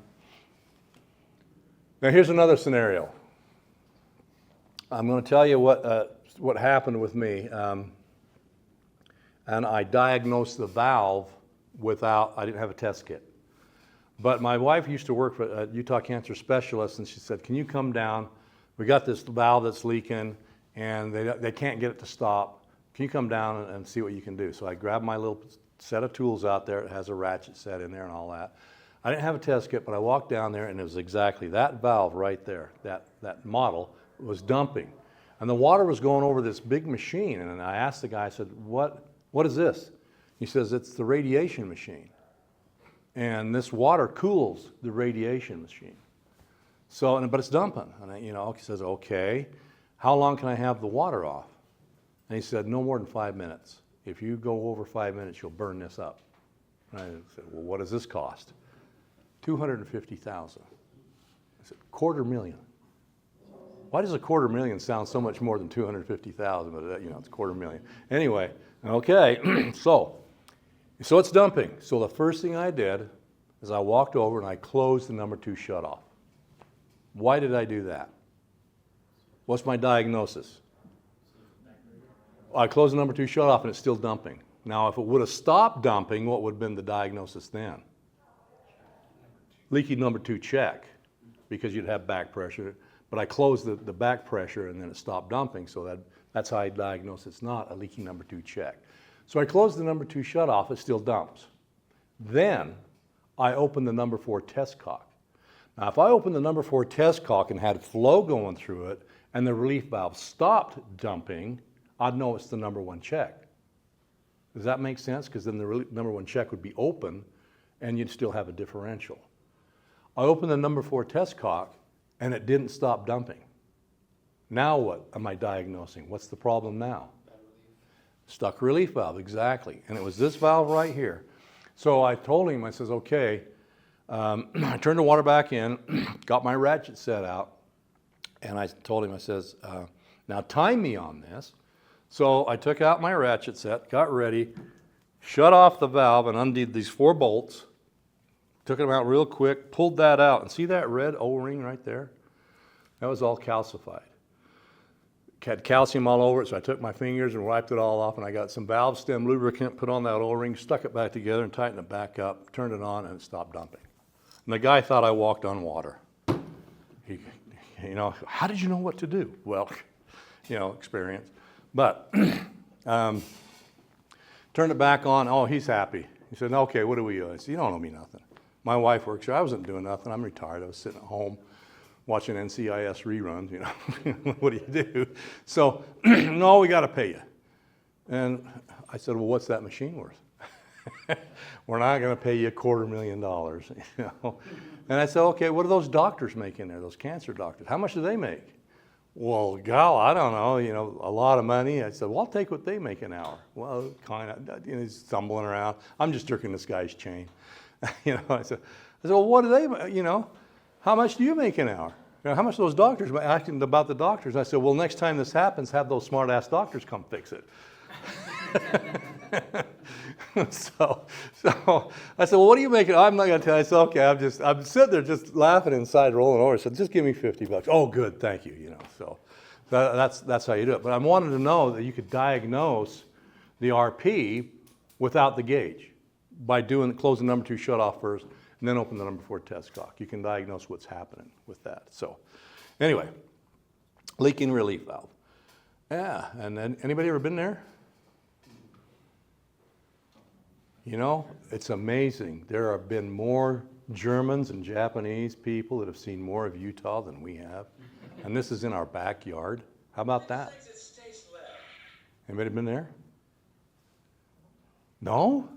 here's another scenario. I'm going to tell you what happened with me. And I diagnosed the valve I didn't have a test kit. But my wife used to work for Utah Cancer Specialists, and she said, can you come down? We got this valve that's leaking, and they can't get it to stop. Can you come down and see what you can do? So I grabbed my little set of tools out there. It has a ratchet set in there and all that. I didn't have a test kit, but I walked down there, and it was exactly that valve right there, that model was dumping. And the water was going over this big machine, and I asked the guy, I said, what is this? He says, it's the radiation machine. And this water cools the radiation machine. So, but it's dumping. And he says, okay, how long can I have the water off? And he said, no more than 5 minutes. If you go over 5 minutes, you'll burn this up. And I said, well, what does this cost? $250,000. I said, $250,000. Why does $250,000 sound so much more than $250,000? But it's $250,000. Anyway, okay, so it's dumping. So the first thing I did is I walked over and I closed the number 2 shutoff. Why did I do that? What's my diagnosis? I closed the number 2 shutoff and it's still dumping. Now, if it would have stopped dumping, what would have been the diagnosis then? Leaky number 2 check, because you'd have back pressure. But I closed the back pressure and then it stopped dumping, so that's how I diagnose it's not a leaky number 2 check. So I closed the number 2 shutoff, it still dumps. Then I opened the number 4 test cock. Now if I opened the number 4 test cock and had flow going through it and the relief valve stopped dumping, I'd know it's the number 1 check. Does that make sense? Because then the number 1 check would be open and you'd still have a differential. I opened the number 4 test cock and it didn't stop dumping. Now what am I diagnosing? What's the problem now? Stuck relief valve, exactly. And it was this valve right here. So I told him, I says, okay, I turned the water back in, got my ratchet set out, and I told him, I says, now time me on this. So I took out my ratchet set, got ready, shut off the valve and undid these 4 bolts, took them out real quick, pulled that out, and see that red O-ring right there? That was all calcified. Had calcium all over it, so I took my fingers and wiped it all off, and I got some valve stem lubricant, put on that O-ring, stuck it back together and tightened it back up, turned it on, and it stopped dumping. And the guy thought I walked on water. He, you know, how did you know what to do? Well, you know, experience. But turned it back on. Oh, he's happy. He said, okay, what do we do? I said, you don't owe me nothing. My wife works here. I wasn't doing nothing. I'm retired. I was sitting at home watching NCIS reruns, you know. What do you do? So, no, we got to pay you. And I said, well, what's that machine worth? We're not going to pay you $250,000, you know. And I said, okay, what do those doctors make in there, those cancer doctors? How much do they make? Well, gal, I don't know, you know, a lot of money. I said, well, I'll take what they make an hour. Well, kind of, you know, he's stumbling around. I'm just jerking this guy's chain. You know, I said, well, what do they, you know, how much do you make an hour? You know, how much do those doctors make? Asking about the doctors. I said, well, next time this happens, have those smart-ass doctors come fix it. So I said, well, what are you making? I'm not going to tell you. I said, okay, I'm sitting there just laughing inside, rolling over. I said, just give me $50. Oh, good, thank you, you know. So that's how you do it. But I wanted to know that you could diagnose the RP without the gauge by closing number 2 shut off first and then open the number 4 test cock. You can diagnose what's happening with that. So anyway, leaking relief valve. Yeah, and then anybody ever been there? You know, it's amazing. There have been more Germans and Japanese people that have seen more of Utah than we have. And this is in our backyard. How about that? Anybody been there? No?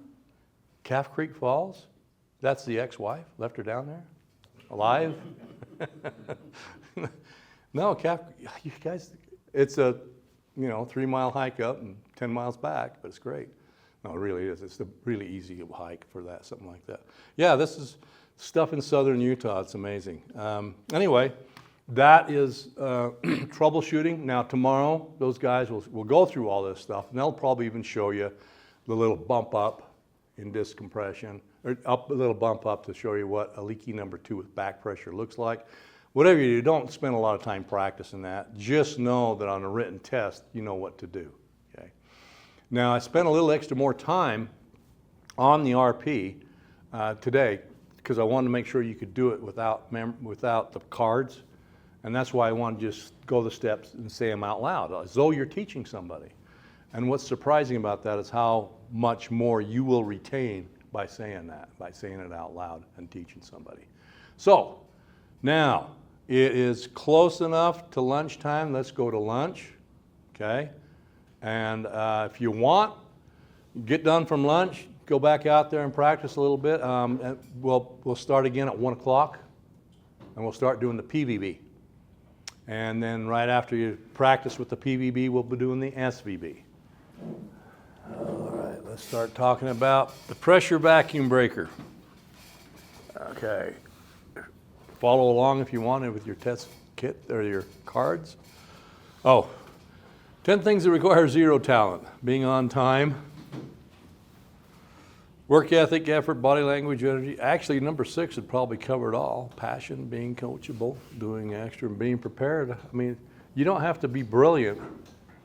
Calf Creek Falls? That's the ex-wife? Left her down there? Alive? No, you guys, it's a, 3-mile hike up and 10 miles back, but it's great. No, it really is. It's a really easy hike for that, something like that. Yeah, this is stuff in southern Utah. It's amazing. Anyway, that is troubleshooting. Now, tomorrow, those guys will go through all this stuff, and they'll probably even show you the little bump up in disc compression, or a little bump up to show you what a leaky number 2 with back pressure looks like. Whatever you do, don't spend a lot of time practicing that. Just know that on a written test, you know what to do. Okay. Now, I spent a little extra more time on the RP today because I wanted to make sure you could do it without the cards. And that's why I wanted to just go the steps and say them out loud, as though you're teaching somebody. And what's surprising about that is how much more you will retain by saying that, by saying it out loud and teaching somebody. So, now, it is close enough to lunchtime. Let's go to lunch, okay? And if you want, get done from lunch, go back out there and practice a little bit. And we'll start again at 1 o'clock, and we'll start doing the PVB. And then right after you practice with the PVB, we'll be doing the SVB. All right, let's start talking about the pressure vacuum breaker. Okay. Follow along if you want with your test kit or your cards. 10 things that require zero talent. Being on time, work ethic, effort, body language, energy. Actually, number 6 would probably cover it all. Passion, being coachable, doing extra, and being prepared. I mean, you don't have to be brilliant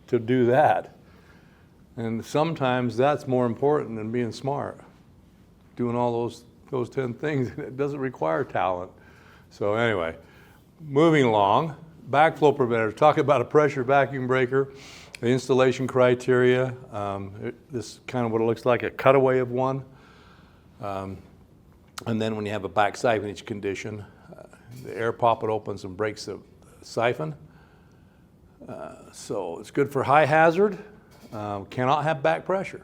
to do that. And sometimes that's more important than being smart. Doing all those 10 things, it doesn't require talent. So anyway, moving along, backflow preventers. Talking about a pressure vacuum breaker, the installation criteria. This is kind of what it looks like, a cutaway of one. And then when you have a back siphonage condition, the air poppet opens and breaks the siphon. So it's good for high hazard. Cannot have back pressure.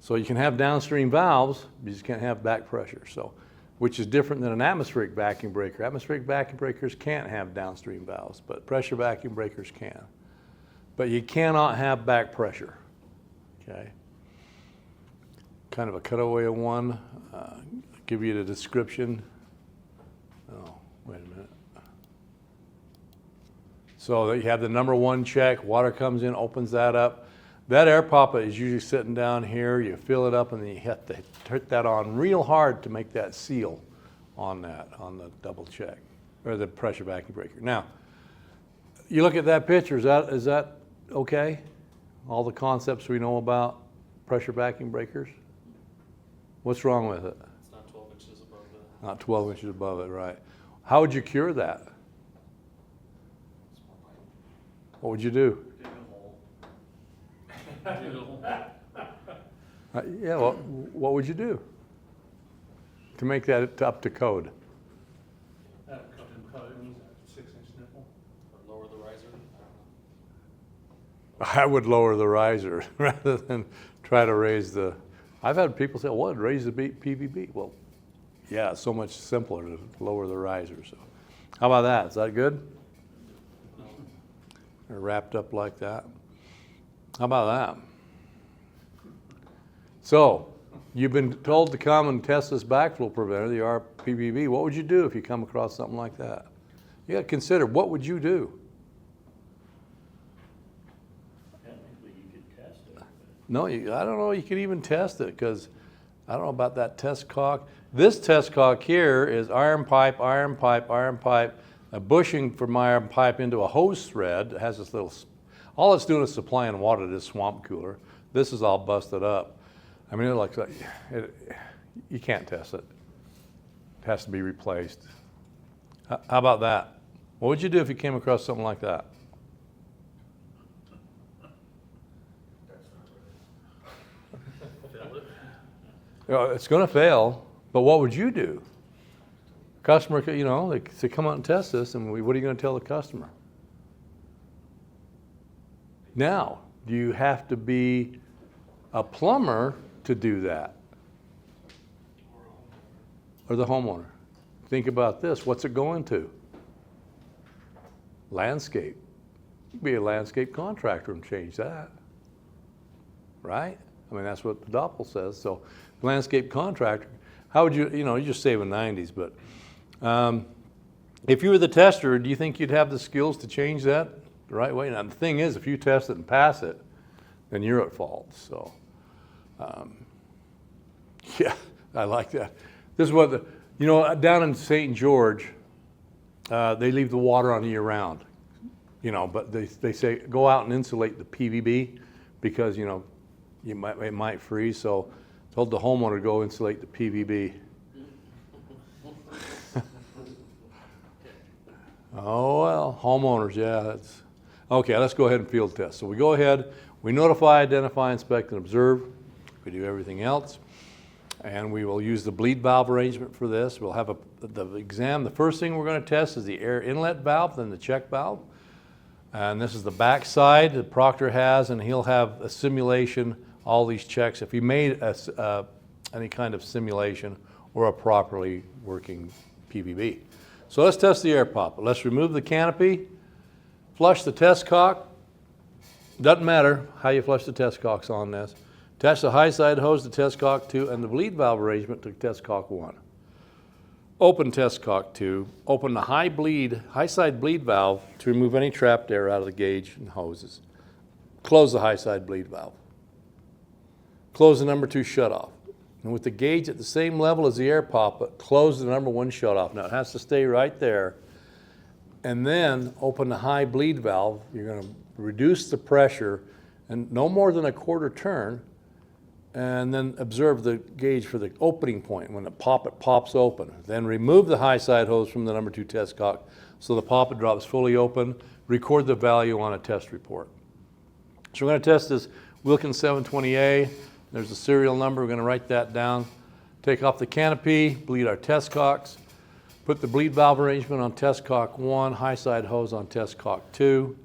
So you can have downstream valves, you just can't have back pressure. So, which is different than an atmospheric vacuum breaker. Atmospheric vacuum breakers can't have downstream valves, but pressure vacuum breakers can. But you cannot have back pressure, okay? Kind of a cutaway of one. Give you the description. Oh, wait a minute. So you have the number one check, water comes in, opens that up. That air poppet is usually sitting down here, you fill it up and then you have to hit that on real hard to make that seal on that, on the double check, or the pressure vacuum breaker. Now, you look at that picture, is that okay? All the concepts we know about pressure vacuum breakers? What's wrong with it? It's not 12 inches above the. Not 12 inches above it, right. How would you cure that? What would you do? Dig a hole. Yeah, well, what would you do to make that up to code? Cut in 6-inch nipple. Or lower the riser. I would lower the riser rather than try to raise the, I've had people say, well, raise the PVB. Well, yeah, it's so much simpler to lower the riser. So how about that? Is that good? Or wrapped up like that? How about that? So you've been told to come and test this backflow preventer, the RPVB. What would you do if you come across something like that? You got to consider, what would you do? Technically, you could test it. but- No, I don't know you could even test it because I don't know about that test cock. This test cock here is iron pipe, iron pipe, iron pipe, a bushing from iron pipe into a hose thread. It has this little, all it's doing is supplying water to this swamp cooler. This is all busted up. I mean, it looks like, you can't test it. It has to be replaced. How about that? What would you do if you came across something like that? It's going to fail, but what would you do? Customer, you know, they say, come out and test this, and what are you going to tell the customer? Now, do you have to be a plumber to do that? Or the homeowner? Think about this. What's it going to? Landscape. You could be a landscape contractor and change that. Right? I mean, that's what the Doppel says. So, landscape contractor, how would you, you're just saving 90s, but if you were the tester, do you think you'd have the skills to change that the right way? Now, the thing is, if you test it and pass it, then you're at fault. So, yeah, I like that. This is what down in St. George, they leave the water on year round, but they say go out and insulate the PVB because, it might freeze. So, told the homeowner to go insulate the PVB. Oh, well, homeowners, yeah, that's, okay, let's go ahead and field test. So we go ahead, we notify, identify, inspect, and observe. We do everything else. And we will use the bleed valve arrangement for this. We'll have the exam. The first thing we're going to test is the air inlet valve, then the check valve. And this is the back side that Proctor has, and he'll have a simulation, all these checks. If he made any kind of simulation or a properly working PVB. So let's test the air poppet. Let's remove the canopy, flush the test cock. Doesn't matter how you flush the test cocks on this. Attach the high side hose to test cock 2 and the bleed valve arrangement to test cock 1. Open test cock 2. Open the high side bleed valve to remove any trapped air out of the gauge and hoses. Close the high side bleed valve. Close the number 2 shutoff. And with the gauge at the same level as the air poppet, close the number 1 shutoff. Now it has to stay right there. And then open the high bleed valve. You're going to reduce the pressure and no more than a quarter turn. And then observe the gauge for the opening point when the poppet pops open. Then remove the high side hose from the number 2 test cock so the poppet drops fully open. Record the value on a test report. So we're going to test this Wilkins 720A. There's a serial number. We're going to write that down. Take off the canopy, bleed our test cocks. Put the bleed valve arrangement on test cock 1, high side hose on test cock 2.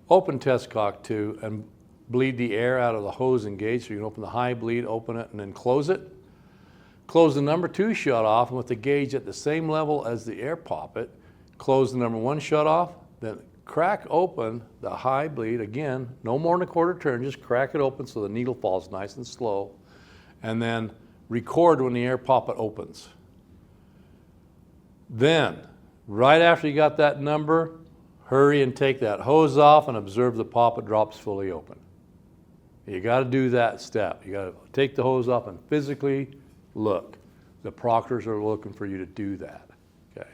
Open test cock 2 and bleed the air out of the hose and gauge, so you can open the high bleed, open it, and then close it. Close the number 2 shutoff, and with the gauge at the same level as the air poppet, close the number 1 shutoff, then crack open the high bleed, again, no more than a quarter turn, just crack it open so the needle falls nice and slow, and then record when the air poppet opens. Then, right after you got that number, hurry and take that hose off and observe the poppet drops fully open. You got to do that step. You got to take the hose off and physically look. The proctors are looking for you to do that. Okay.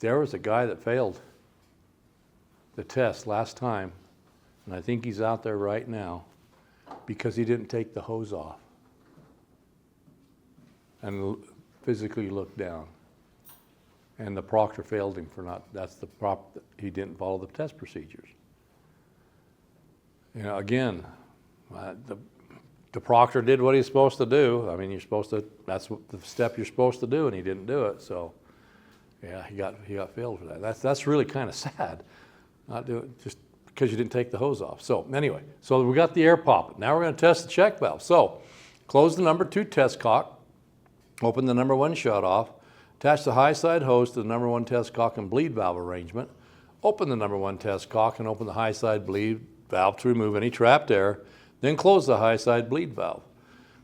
There was a guy that failed the test last time, and I think he's out there right now because he didn't take the hose off and physically look down. And the proctor failed him for not, that's the prop, he didn't follow the test procedures. You know, again, the proctor did what he's supposed to do. I mean, you're supposed to, that's what the step you're supposed to do, and he didn't do it. So, yeah, he got failed for that. That's really kind of sad, not do it just because you didn't take the hose off. So anyway, so we got the air poppet. Now we're going to test the check valve. So close the number 2 test cock, open the number 1 shutoff, attach the high side hose to the number 1 test cock and bleed valve arrangement. Open the number 1 test cock and open the high side bleed valve to remove any trapped air. Then close the high side bleed valve.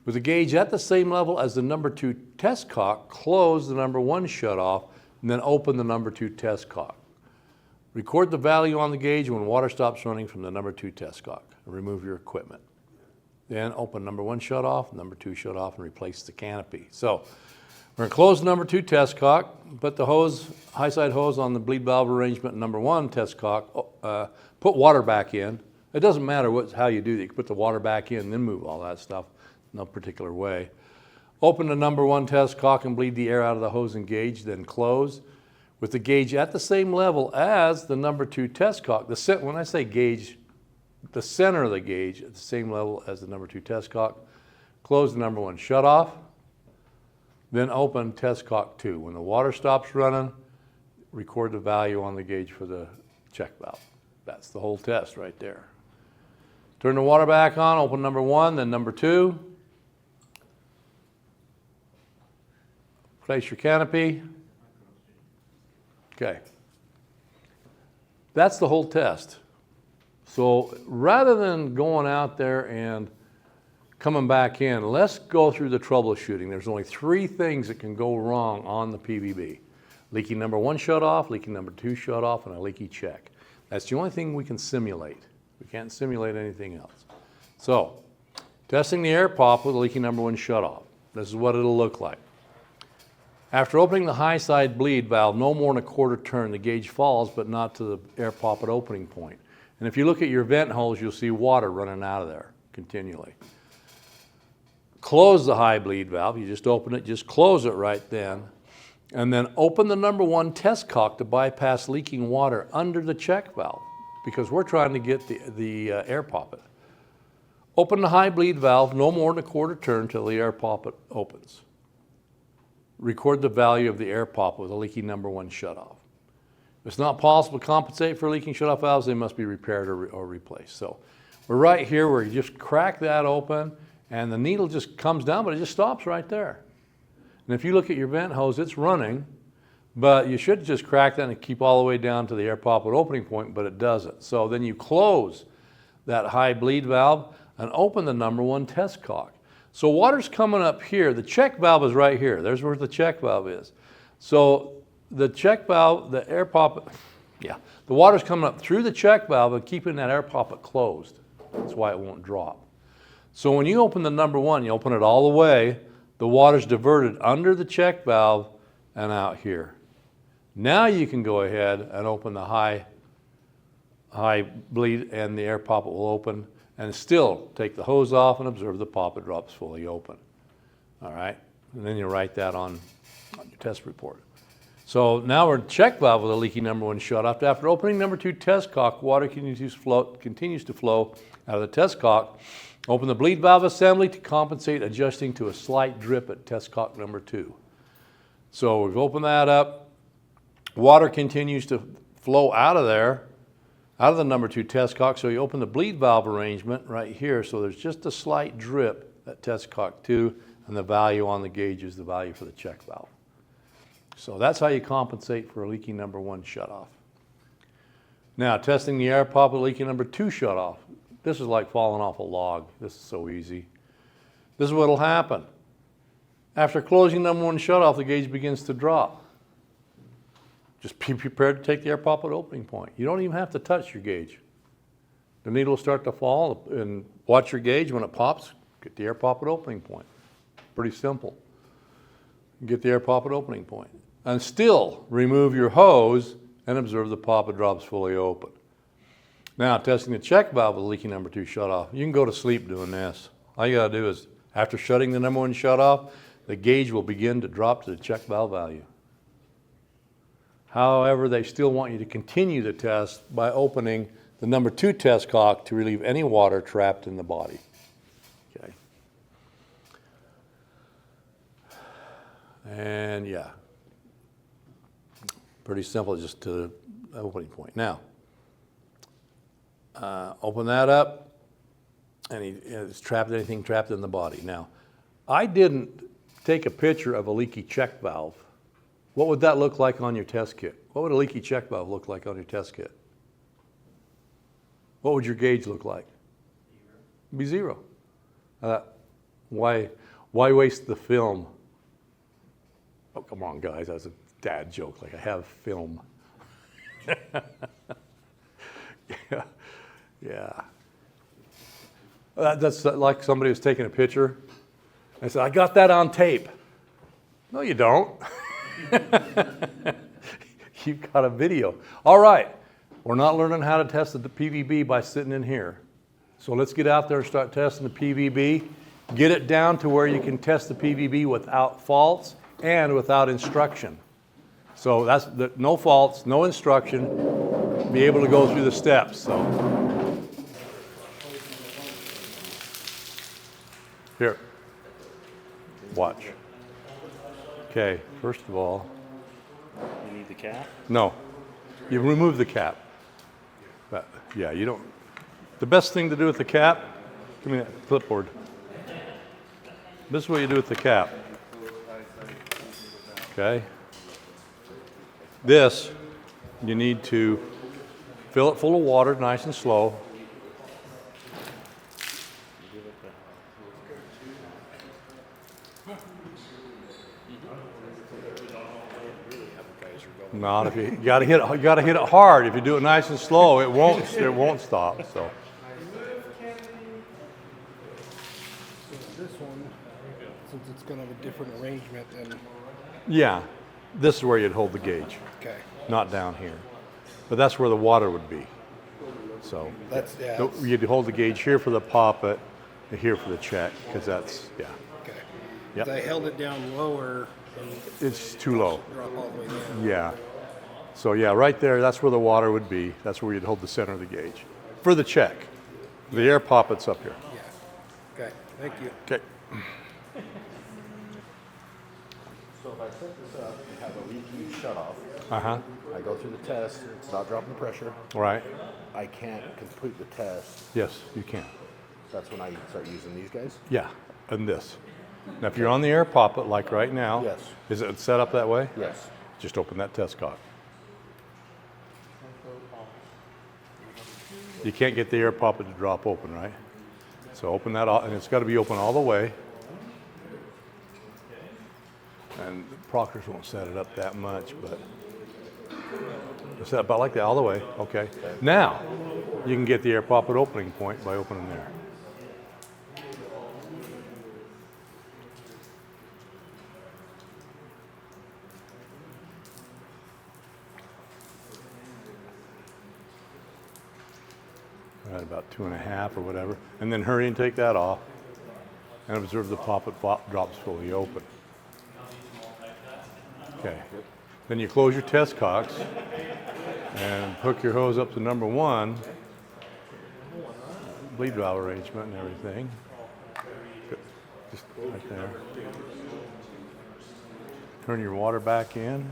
With the gauge at the same level as the number 2 test cock, close the number 1 shutoff and then open the number 2 test cock. Record the value on the gauge when water stops running from the number 2 test cock and remove your equipment. Then open number 1 shutoff, number 2 shutoff, and replace the canopy. So we're going to close the number 2 test cock, put the hose, high side hose on the bleed valve arrangement number 1 test cock, put water back in. It doesn't matter how you do it. You can put the water back in, then move all that stuff, no particular way. Open the number 1 test cock and bleed the air out of the hose and gauge, then close. With the gauge at the same level as the number 2 test cock, when I say gauge, the center of the gauge at the same level as the number 2 test cock, close the number 1 shutoff, then open test cock 2. When the water stops running, record the value on the gauge for the check valve. That's the whole test right there. Turn the water back on, open number 1, then number 2. Place your canopy. Okay. That's the whole test. So rather than going out there and coming back in, let's go through the troubleshooting. There's only 3 things that can go wrong on the PVB. Leaky number 1 shutoff, leaky number 2 shutoff, and a leaky check. That's the only thing we can simulate. We can't simulate anything else. So, testing the air pop with a leaky number 1 shutoff. This is what it'll look like. After opening the high side bleed valve no more than a quarter turn, the gauge falls, but not to the air poppet opening point. And if you look at your vent holes, you'll see water running out of there continually. Close the high bleed valve. You just open it, just close it right then. And then open the number 1 test cock to bypass leaking water under the check valve, because we're trying to get the air poppet. Open the high bleed valve no more than a quarter turn till the air poppet opens. Record the value of the air poppet with a leaky number 1 shutoff. If it's not possible to compensate for leaking shutoff valves, they must be repaired or replaced. So we're right here where you just crack that open and the needle just comes down, but it just stops right there. And if you look at your vent hose, it's running, but you should just crack that and keep all the way down to the air poppet opening point, but it doesn't. So then you close that high bleed valve and open the number 1 test cock. So water's coming up here. The check valve is right here. There's where the check valve is. So the check valve, the air poppet, the water's coming up through the check valve and keeping that air poppet closed. That's why it won't drop. So when you open the number 1, you open it all the way, the water's diverted under the check valve and out here. Now you can go ahead and open the high bleed and the air poppet will open, and still take the hose off and observe the poppet drops fully open. All right, and then you write that on your test report. So now we're check valve with a leaky number 1 shutoff. After opening number 2 test cock, water continues to flow out of the test cock. Open the bleed valve assembly to compensate, adjusting to a slight drip at test cock number 2. So we've opened that up. Water continues to flow out of there out of the number 2 test cock. So you open the bleed valve arrangement right here. So there's just a slight drip at test cock 2, and the value on the gauge is the value for the check valve. So that's how you compensate for a leaky number 1 shutoff. Now, testing the air poppet leaky number 2 shutoff. This is like falling off a log. This is so easy. This is what will happen. After closing number 1 shutoff, the gauge begins to drop. Just be prepared to take the air poppet opening point. You don't even have to touch your gauge. The needle will start to fall, and watch your gauge. When it pops, get the air poppet opening point. Pretty simple. Get the air poppet opening point. And still remove your hose and observe the poppet drops fully open. Now, testing the check valve with leaky number 2 shutoff. You can go to sleep doing this. All you gotta do is, after shutting the number 1 shutoff, the gauge will begin to drop to the check valve value. However, they still want you to continue the test by opening the number 2 test cock to relieve any water trapped in the body. Okay. And yeah, pretty simple, just to the opening point. Now, open that up, and it's trapped, anything trapped in the body. Now, I didn't take a picture of a leaky check valve. What would that look like on your test kit? What would a leaky check valve look like on your test kit? What would your gauge look like? It'd be 0. Why waste the film? Oh, come on, guys, that's a dad joke, like I have film. Yeah. That's like somebody was taking a picture and said, I got that on tape. No, you don't. You've got a video. All right, we're not learning how to test the PVB by sitting in here. So let's get out there and start testing the PVB. Get it down to where you can test the PVB without faults and without instruction. So that's no faults, no instruction, be able to go through the steps. So here, watch. Okay, first of all, You need the cap? no, you remove the cap. But yeah, you don't. The best thing to do with the cap, give me that clipboard. This is what you do with the cap. Okay. This, you need to fill it full of water, nice and slow. Not if you gotta hit it hard. If you do it nice and slow, it won't stop. So. This one, since it's gonna have a different arrangement than, Yeah, this is where you'd hold the gauge, okay, not down here. But that's where the water would be. So that's, yeah, you'd hold the gauge here for the poppet, and here for the check, because that's, yeah. okay. Yep. 'Cause I held it down lower and It's too low. drop all the way down. Yeah. So yeah, right there, that's where the water would be. That's where you'd hold the center of the gauge. For the check. The air poppet's up here. Yeah. Okay, thank you. Okay. So if I set this up and have a leaky shutoff, Uh-huh. I go through the test, it's not dropping the pressure, Right. I can't complete the test. Yes, you can. That's when I start using these guys? Yeah, and this. Now, if you're on the air poppet, like right now, Yes. is it set up that way? Yes. Just open that test cock. You can't get the air poppet to drop open, right? So open that, and it's got to be open all the way. And Proctor's won't set it up that much, but it's set about like that all the way. Okay. Now, you can get the air poppet opening point by opening there. At about 2.5 or whatever, and then hurry and take that off and observe the poppet drops fully open. Okay, then you close your test cocks and hook your hose up to number 1, bleed valve arrangement and everything. Good. Just right there. Turn your water back in.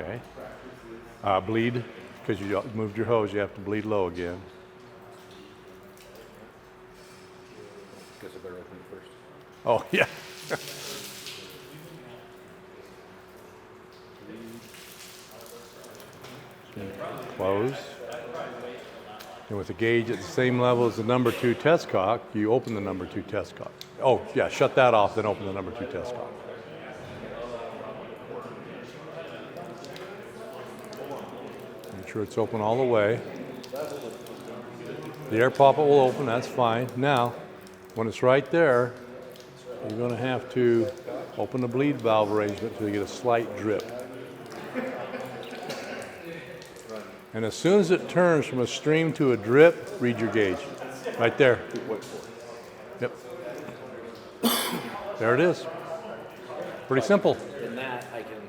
Okay. Bleed, because you moved your hose, you have to bleed low again. Guess I better open it first. Oh, yeah. Close. And with the gauge at the same level as the number 2 test cock, you open the number 2 test cock. Oh, yeah, shut that off, then open the number 2 test cock. Make sure it's open all the way. The air poppet will open, that's fine. Now, when it's right there, you're going to have to open the bleed valve arrangement until you get a slight drip. And as soon as it turns from a stream to a drip, read your gauge. Right there. Yep. There it is. Pretty simple. In that, I can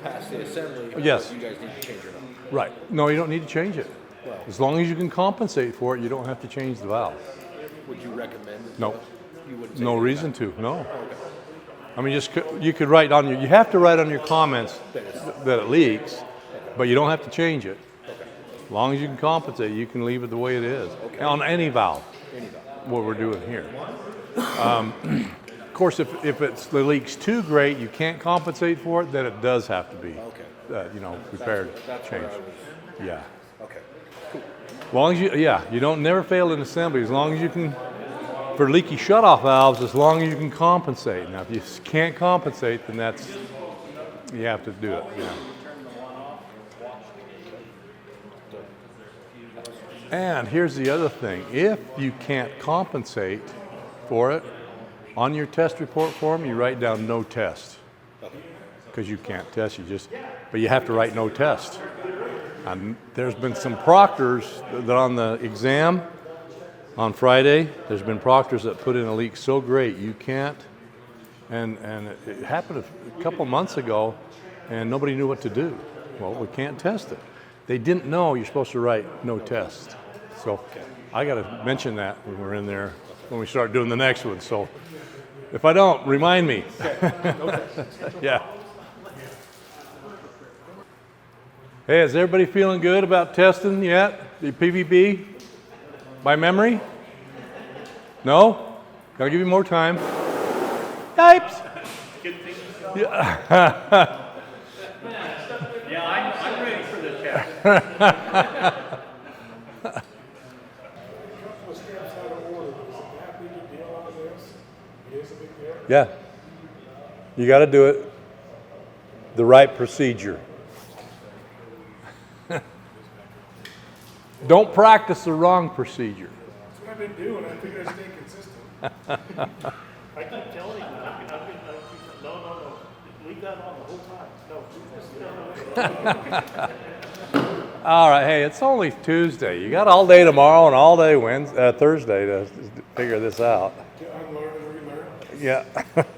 pass the assembly. Yes. You guys need to change it up. Right. No, you don't need to change it. As long as you can compensate for it, you don't have to change the valve. Would you recommend it? No. You wouldn't. No reason to. No. I mean, you could write on your. You have to write on your comments that it leaks, but you don't have to change it. As long as you can compensate, you can leave it the way it is on any valve. Any valve. What we're doing here. Of course, if the leak's too great, you can't compensate for it, then it does have to be, repaired, changed. Yeah. Okay. As long as you don't never fail in assembly. As long as you can, for leaky shutoff valves, as long as you can compensate. Now, if you can't compensate, then you have to do it. Yeah. And here's the other thing. If you can't compensate for it, on your test report form, you write down no test. Because you can't test, but you have to write no test. And there's been some proctors that on the exam on Friday, there's been proctors that put in a leak so great you can't. And it happened a couple months ago, and nobody knew what to do. Well, we can't test it. They didn't know you're supposed to write no test. So I got to mention that when we're in there, when we start doing the next one. So if I don't, remind me. Yeah. Hey, is everybody feeling good about testing yet? The PVB by memory? No? Gotta give you more time. Yipes! Yeah. Yeah, I'm ready for the test. Yeah. You got to do it the right procedure. Don't practice the wrong procedure. That's what I've been doing. I figured I'd stay consistent. I keep telling you, no, leave that on the whole time. No. All right, hey, it's only Tuesday. You got all day tomorrow and all day Thursday to figure this out. To unlearn and relearn. Yeah. Actually,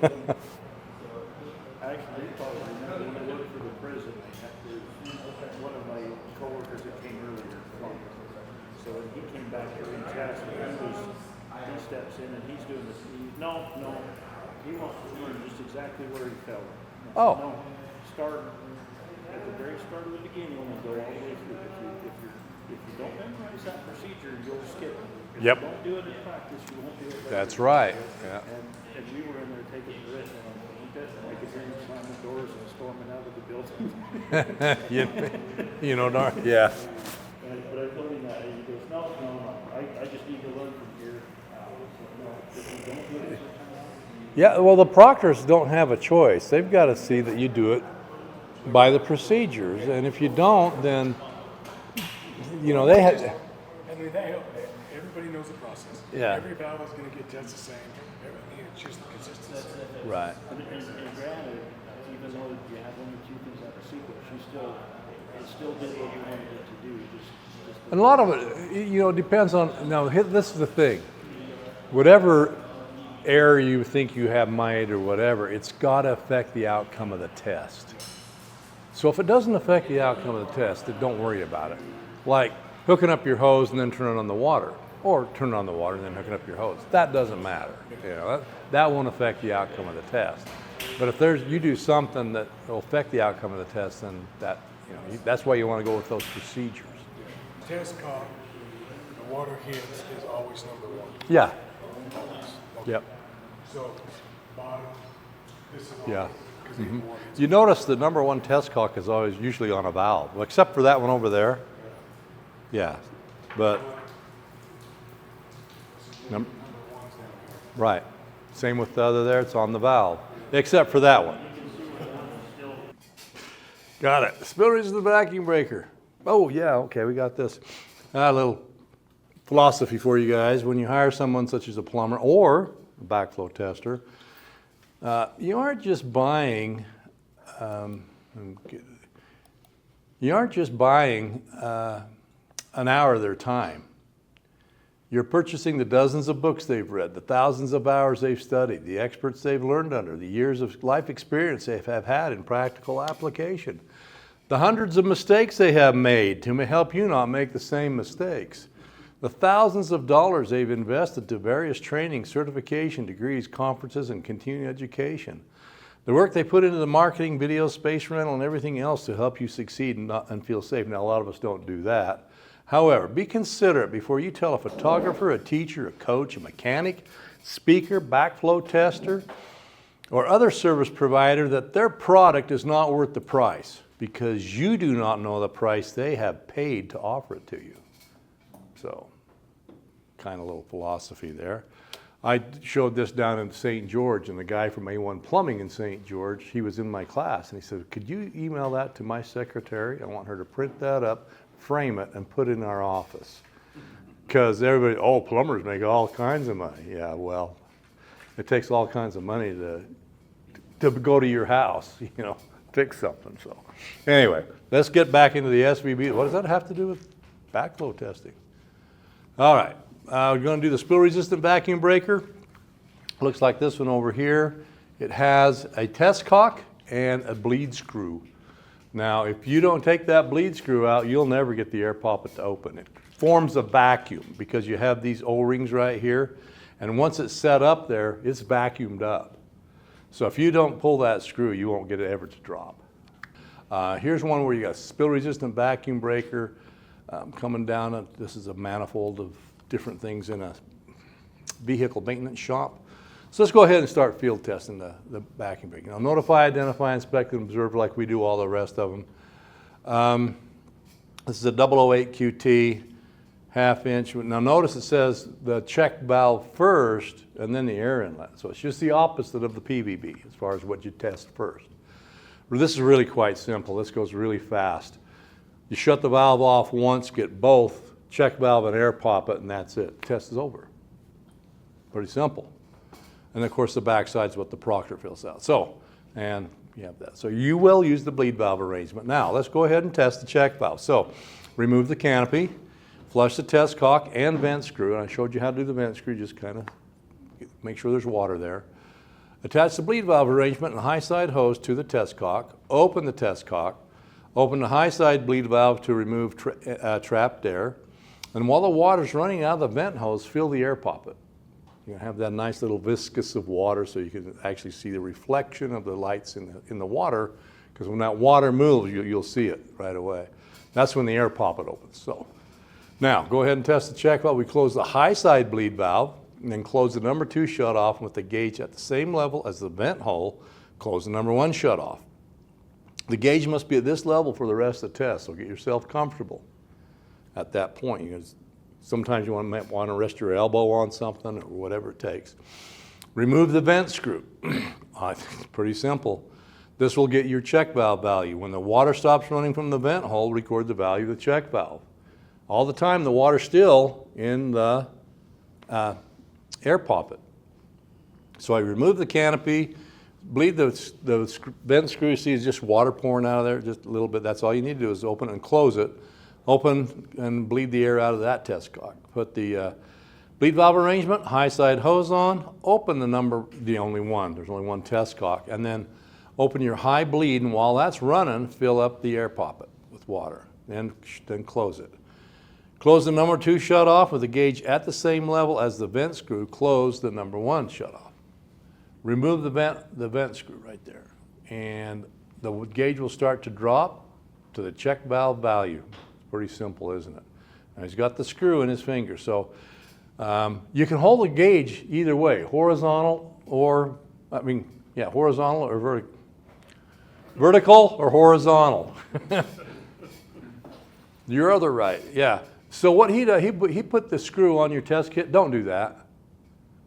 you probably remember when I worked for the prison, one of my coworkers that came earlier. So when he came back here in test, he steps in and he's doing this. No, he wants to learn just exactly where he fell. Oh. No, start at the very start of the beginning and go all the way through. If you don't memorize that procedure, you'll skip it. If Yep. you don't do it in practice, you won't do it. That's right. Yeah. And we were in there taking the written, and I could hear him slam the doors and storming out of the building. Darn. Yeah. But I told him that, and he goes, no, I just need to learn from here. No, if you don't do it, Yeah, well, the proctors don't have a choice. They've got to see that you do it by the procedures. And if you don't, then, they have... And everybody knows the process. Yeah. Every valve is going to get just the same. It's just consistency. Right. and granted, even though you have one or two things out of sequence, it still did what you wanted it to do. Just And a lot of it, depends on... Now, this is the thing. Whatever error you think you have made or whatever, it's got to affect the outcome of the test. So if it doesn't affect the outcome of the test, then don't worry about it. Like hooking up your hose and then turning on the water, or turning on the water and then hooking up your hose. That doesn't matter. That won't affect the outcome of the test. But if you do something that will affect the outcome of the test, then that's why you want to go with those procedures. Test cock, the water hits is always number one. Yeah. Always. Okay. Yep. So, bottom, this is Yeah. always, because the water hits. You notice the number one test cock is always usually on a valve, well, except for that one over there. Yeah. But right. Same with the other there, it's on the valve, except for that one. Got it. Spill resistant vacuum breaker. Oh yeah, okay, we got this. A little philosophy for you guys. When you hire someone such as a plumber or a backflow tester, you aren't just buying an hour of their time. You're purchasing the dozens of books they've read, the thousands of hours they've studied, the experts they've learned under, the years of life experience they have had in practical application, the hundreds of mistakes they have made to help you not make the same mistakes, the thousands of dollars they've invested to various training, certification, degrees, conferences, and continuing education, the work they put into the marketing, video, space rental, and everything else to help you succeed and feel safe. Now, a lot of us don't do that. However, be considerate before you tell a photographer, a teacher, a coach, a mechanic, speaker, backflow tester, or other service provider that their product is not worth the price because you do not know the price they have paid to offer it to you. So, kind of a little philosophy there. I showed this down in St. George, and the guy from A1 Plumbing in St. George, he was in my class, and he said, could you email that to my secretary? I want her to print that up, frame it, and put it in our office. Because everybody, oh, plumbers make all kinds of money. Yeah, well, it takes all kinds of money to go to your house, fix something. So anyway, let's get back into the SVB. What does that have to do with backflow testing? All right, we're going to do the spill-resistant vacuum breaker. Looks like this one over here. It has a test cock and a bleed screw. Now, if you don't take that bleed screw out, you'll never get the air poppet to open. It forms a vacuum because you have these O-rings right here, and once it's set up there, it's vacuumed up. So if you don't pull that screw, you won't get it ever to drop. Here's one where you got a spill-resistant vacuum breaker coming down. This is a manifold of different things in a vehicle maintenance shop. So let's go ahead and start field testing the vacuum breaker. Now, notify, identify, inspect, and observe like we do all the rest of them. This is a 008 QT, half-inch. Now, notice it says the check valve first and then the air inlet. So it's just the opposite of the PVB as far as what you test first. Well, this is really quite simple. This goes really fast. You shut the valve off once, get both check valve and air poppet, and that's it. Test is over. Pretty simple. And of course, the backside is what the proctor fills out. So, and you have that. So you will use the bleed valve arrangement. Now, let's go ahead and test the check valve. So, remove the canopy, flush the test cock and vent screw. And I showed you how to do the vent screw, just kind of make sure there's water there. Attach the bleed valve arrangement and high side hose to the test cock. Open the test cock. Open the high side bleed valve to remove trapped air. And while the water's running out of the vent hose, fill the air poppet. You have that nice little viscous of water so you can actually see the reflection of the lights in the water, because when that water moves, you'll see it right away. That's when the air poppet opens. So now go ahead and test the check valve. We close the high side bleed valve and then close the number 2 shutoff with the gauge at the same level as the vent hole. Close the number 1 shutoff. The gauge must be at this level for the rest of the test, so get yourself comfortable at that point. Sometimes you might want to rest your elbow on something or whatever it takes. Remove the vent screw. It's pretty simple. This will get your check valve value. When the water stops running from the vent hole, record the value of the check valve. All the time, the water's still in the air poppet. So I remove the canopy, bleed the vent screw. See, it's just water pouring out of there, just a little bit. That's all you need to do is open and close it. Open and bleed the air out of that test cock. Put the bleed valve arrangement, high side hose on, open the only one, there's only one test cock, and then open your high bleed, and while that's running, fill up the air poppet with water, then close it. Close the number 2 shutoff with the gauge at the same level as the vent screw. Close the number 1 shutoff. remove the vent screw right there. And the gauge will start to drop to the check valve value. It's pretty simple, isn't it? Now he's got the screw in his finger. So you can hold the gauge either way, horizontal or, horizontal or vertical. Vertical or horizontal. Your other right, yeah. So what he did, he put the screw on your test kit. Don't do that.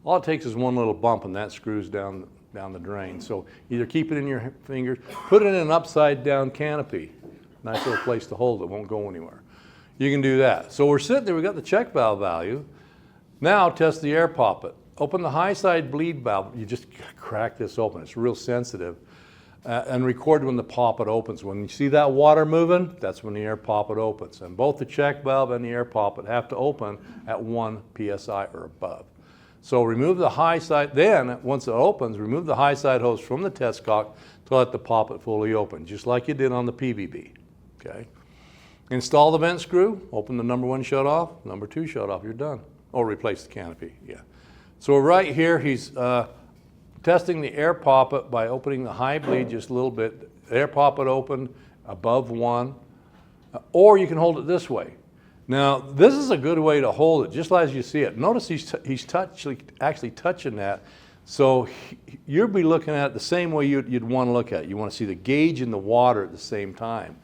All it takes is one little bump and that screws down the drain. So either keep it in your fingers, put it in an upside down canopy. Nice little place to hold it, won't go anywhere. You can do that. So we're sitting there, we got the check valve value. Now test the air poppet. Open the high side bleed valve. You just crack this open, it's real sensitive. And record when the poppet opens. When you see that water moving, that's when the air poppet opens. And both the check valve and the air poppet have to open at 1 psi or above. So remove the high side, then once it opens, remove the high side hose from the test cock to let the poppet fully open, just like you did on the PVB, okay? Install the vent screw, open the number 1 shut off, number 2 shut off, you're done. Or replace the canopy, yeah. So right here, he's testing the air poppet by opening the high bleed just a little bit. The air poppet open above 1, or you can hold it this way. Now, this is a good way to hold it, just as you see it. Notice he's actually touching that. So you'll be looking at it the same way you'd want to look at it. You want to see the gauge in the water at the same time,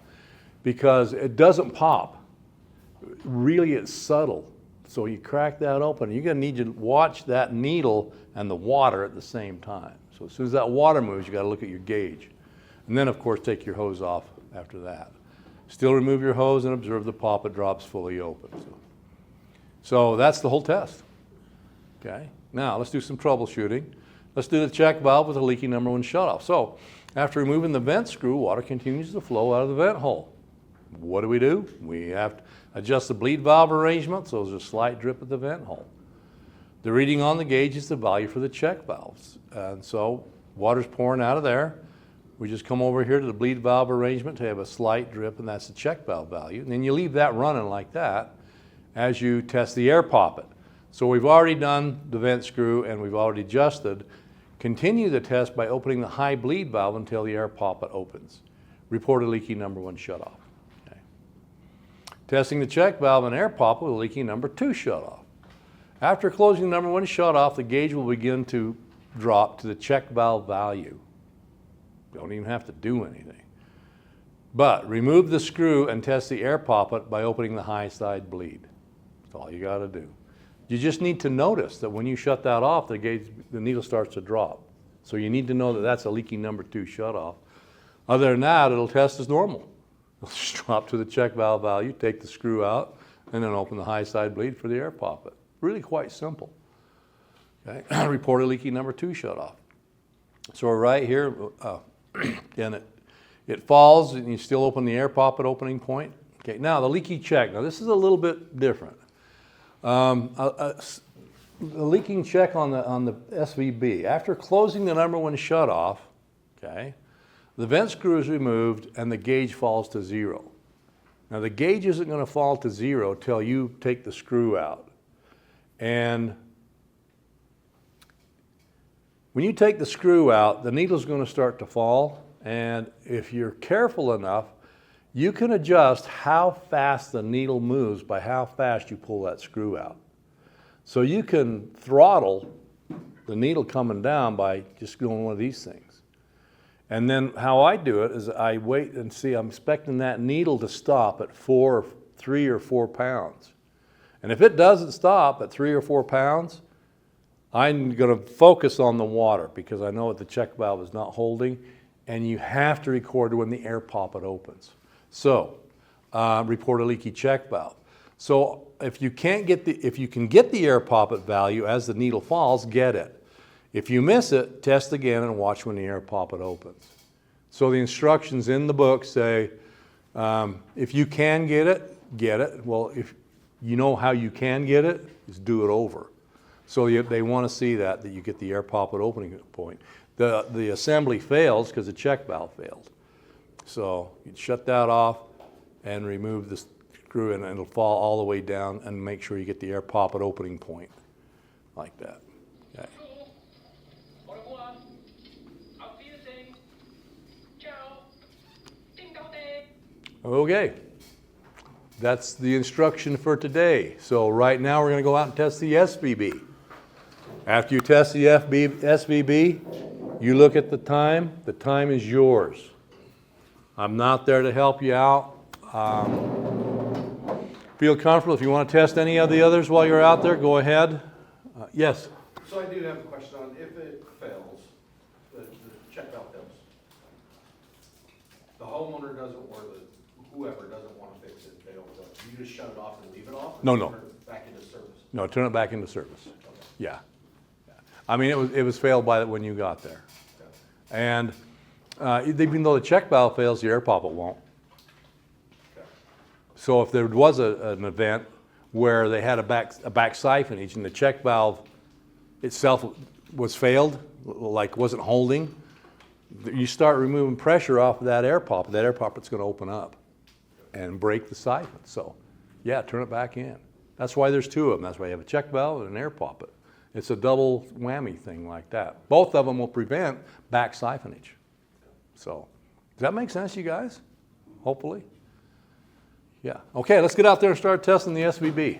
because it doesn't pop. Really, it's subtle. So you crack that open. You're going to need to watch that needle and the water at the same time. So as soon as that water moves, you got to look at your gauge. And then, of course, take your hose off after that. Still remove your hose and observe the poppet drops fully open. So that's the whole test. Okay. Now let's do some troubleshooting. Let's do the check valve with a leaky number 1 shutoff. So after removing the vent screw, water continues to flow out of the vent hole. What do? We have to adjust the bleed valve arrangement so there's a slight drip at the vent hole. The reading on the gauge is the value for the check valves. And so water's pouring out of there. We just come over here to the bleed valve arrangement to have a slight drip, and that's the check valve value. And then you leave that running like that as you test the air poppet. So we've already done the vent screw and we've already adjusted. Continue the test by opening the high bleed valve until the air poppet opens. Report a leaky number 1 shutoff. Okay. Testing the check valve and air poppet with a leaky number 2 shutoff. After closing the number 1 shutoff, the gauge will begin to drop to the check valve value. Don't even have to do anything. But remove the screw and test the air poppet by opening the high side bleed. That's all you got to do. You just need to notice that when you shut that off, the needle starts to drop. So you need to know that that's a leaky number 2 shutoff. Other than that, it'll test as normal. It'll just drop to the check valve value, take the screw out, and then open the high side bleed for the air poppet. Really quite simple. Okay. Report a leaky number 2 shutoff. So right here, and it falls and you still open the air poppet opening point. Okay, now the leaky check. Now this is a little bit different. The leaking check on the SVB. After closing the number 1 shutoff, okay, the vent screw is removed and the gauge falls to 0. Now the gauge isn't going to fall to 0 till you take the screw out. And when you take the screw out, the needle's going to start to fall, and if you're careful enough, you can adjust how fast the needle moves by how fast you pull that screw out. So you can throttle the needle coming down by just doing one of these things. And then how I do it is I wait and see, I'm expecting that needle to stop at 3 or 4 pounds. And if it doesn't stop at 3 or 4 pounds, I'm going to focus on the water because I know that the check valve is not holding, and you have to record when the air poppet opens. So report a leaky check valve. So if you can get the air poppet value as the needle falls, get it. If you miss it, test again and watch when the air poppet opens. So the instructions in the book say, if you can get it, get it. Well, if you know how you can get it, just do it over. So they want to see that you get the air poppet opening point. The assembly fails because the check valve failed. So you shut that off and remove the screw, and it'll fall all the way down, and make sure you get the air poppet opening point like that. Okay. Okay. That's the instruction for today. So right now we're going to go out and test the SVB. After you test the SVB, you look at the time. The time is yours. I'm not there to help you out. Feel comfortable. If you want to test any of the others while you're out there, go ahead. Yes? So I do have a question on if it fails, the check valve fails. The homeowner doesn't, or whoever doesn't want to fix it, they don't, you just shut it off and leave it off? No, or no. turn it back into service? No, turn it back into service. Yeah. I mean, it was failed by when you got there. And even though the check valve fails, the air poppet won't. So if there was an event where they had a back siphonage and the check valve itself was failed, like wasn't holding, you start removing pressure off of that air poppet's going to open up and break the siphon. So yeah, turn it back in. That's why there's two of them. That's why you have a check valve and an air poppet. It's a double whammy thing like that. Both of them will prevent back siphonage. So does that make sense, you guys? Hopefully. Yeah. Okay, let's get out there and start testing the SVB.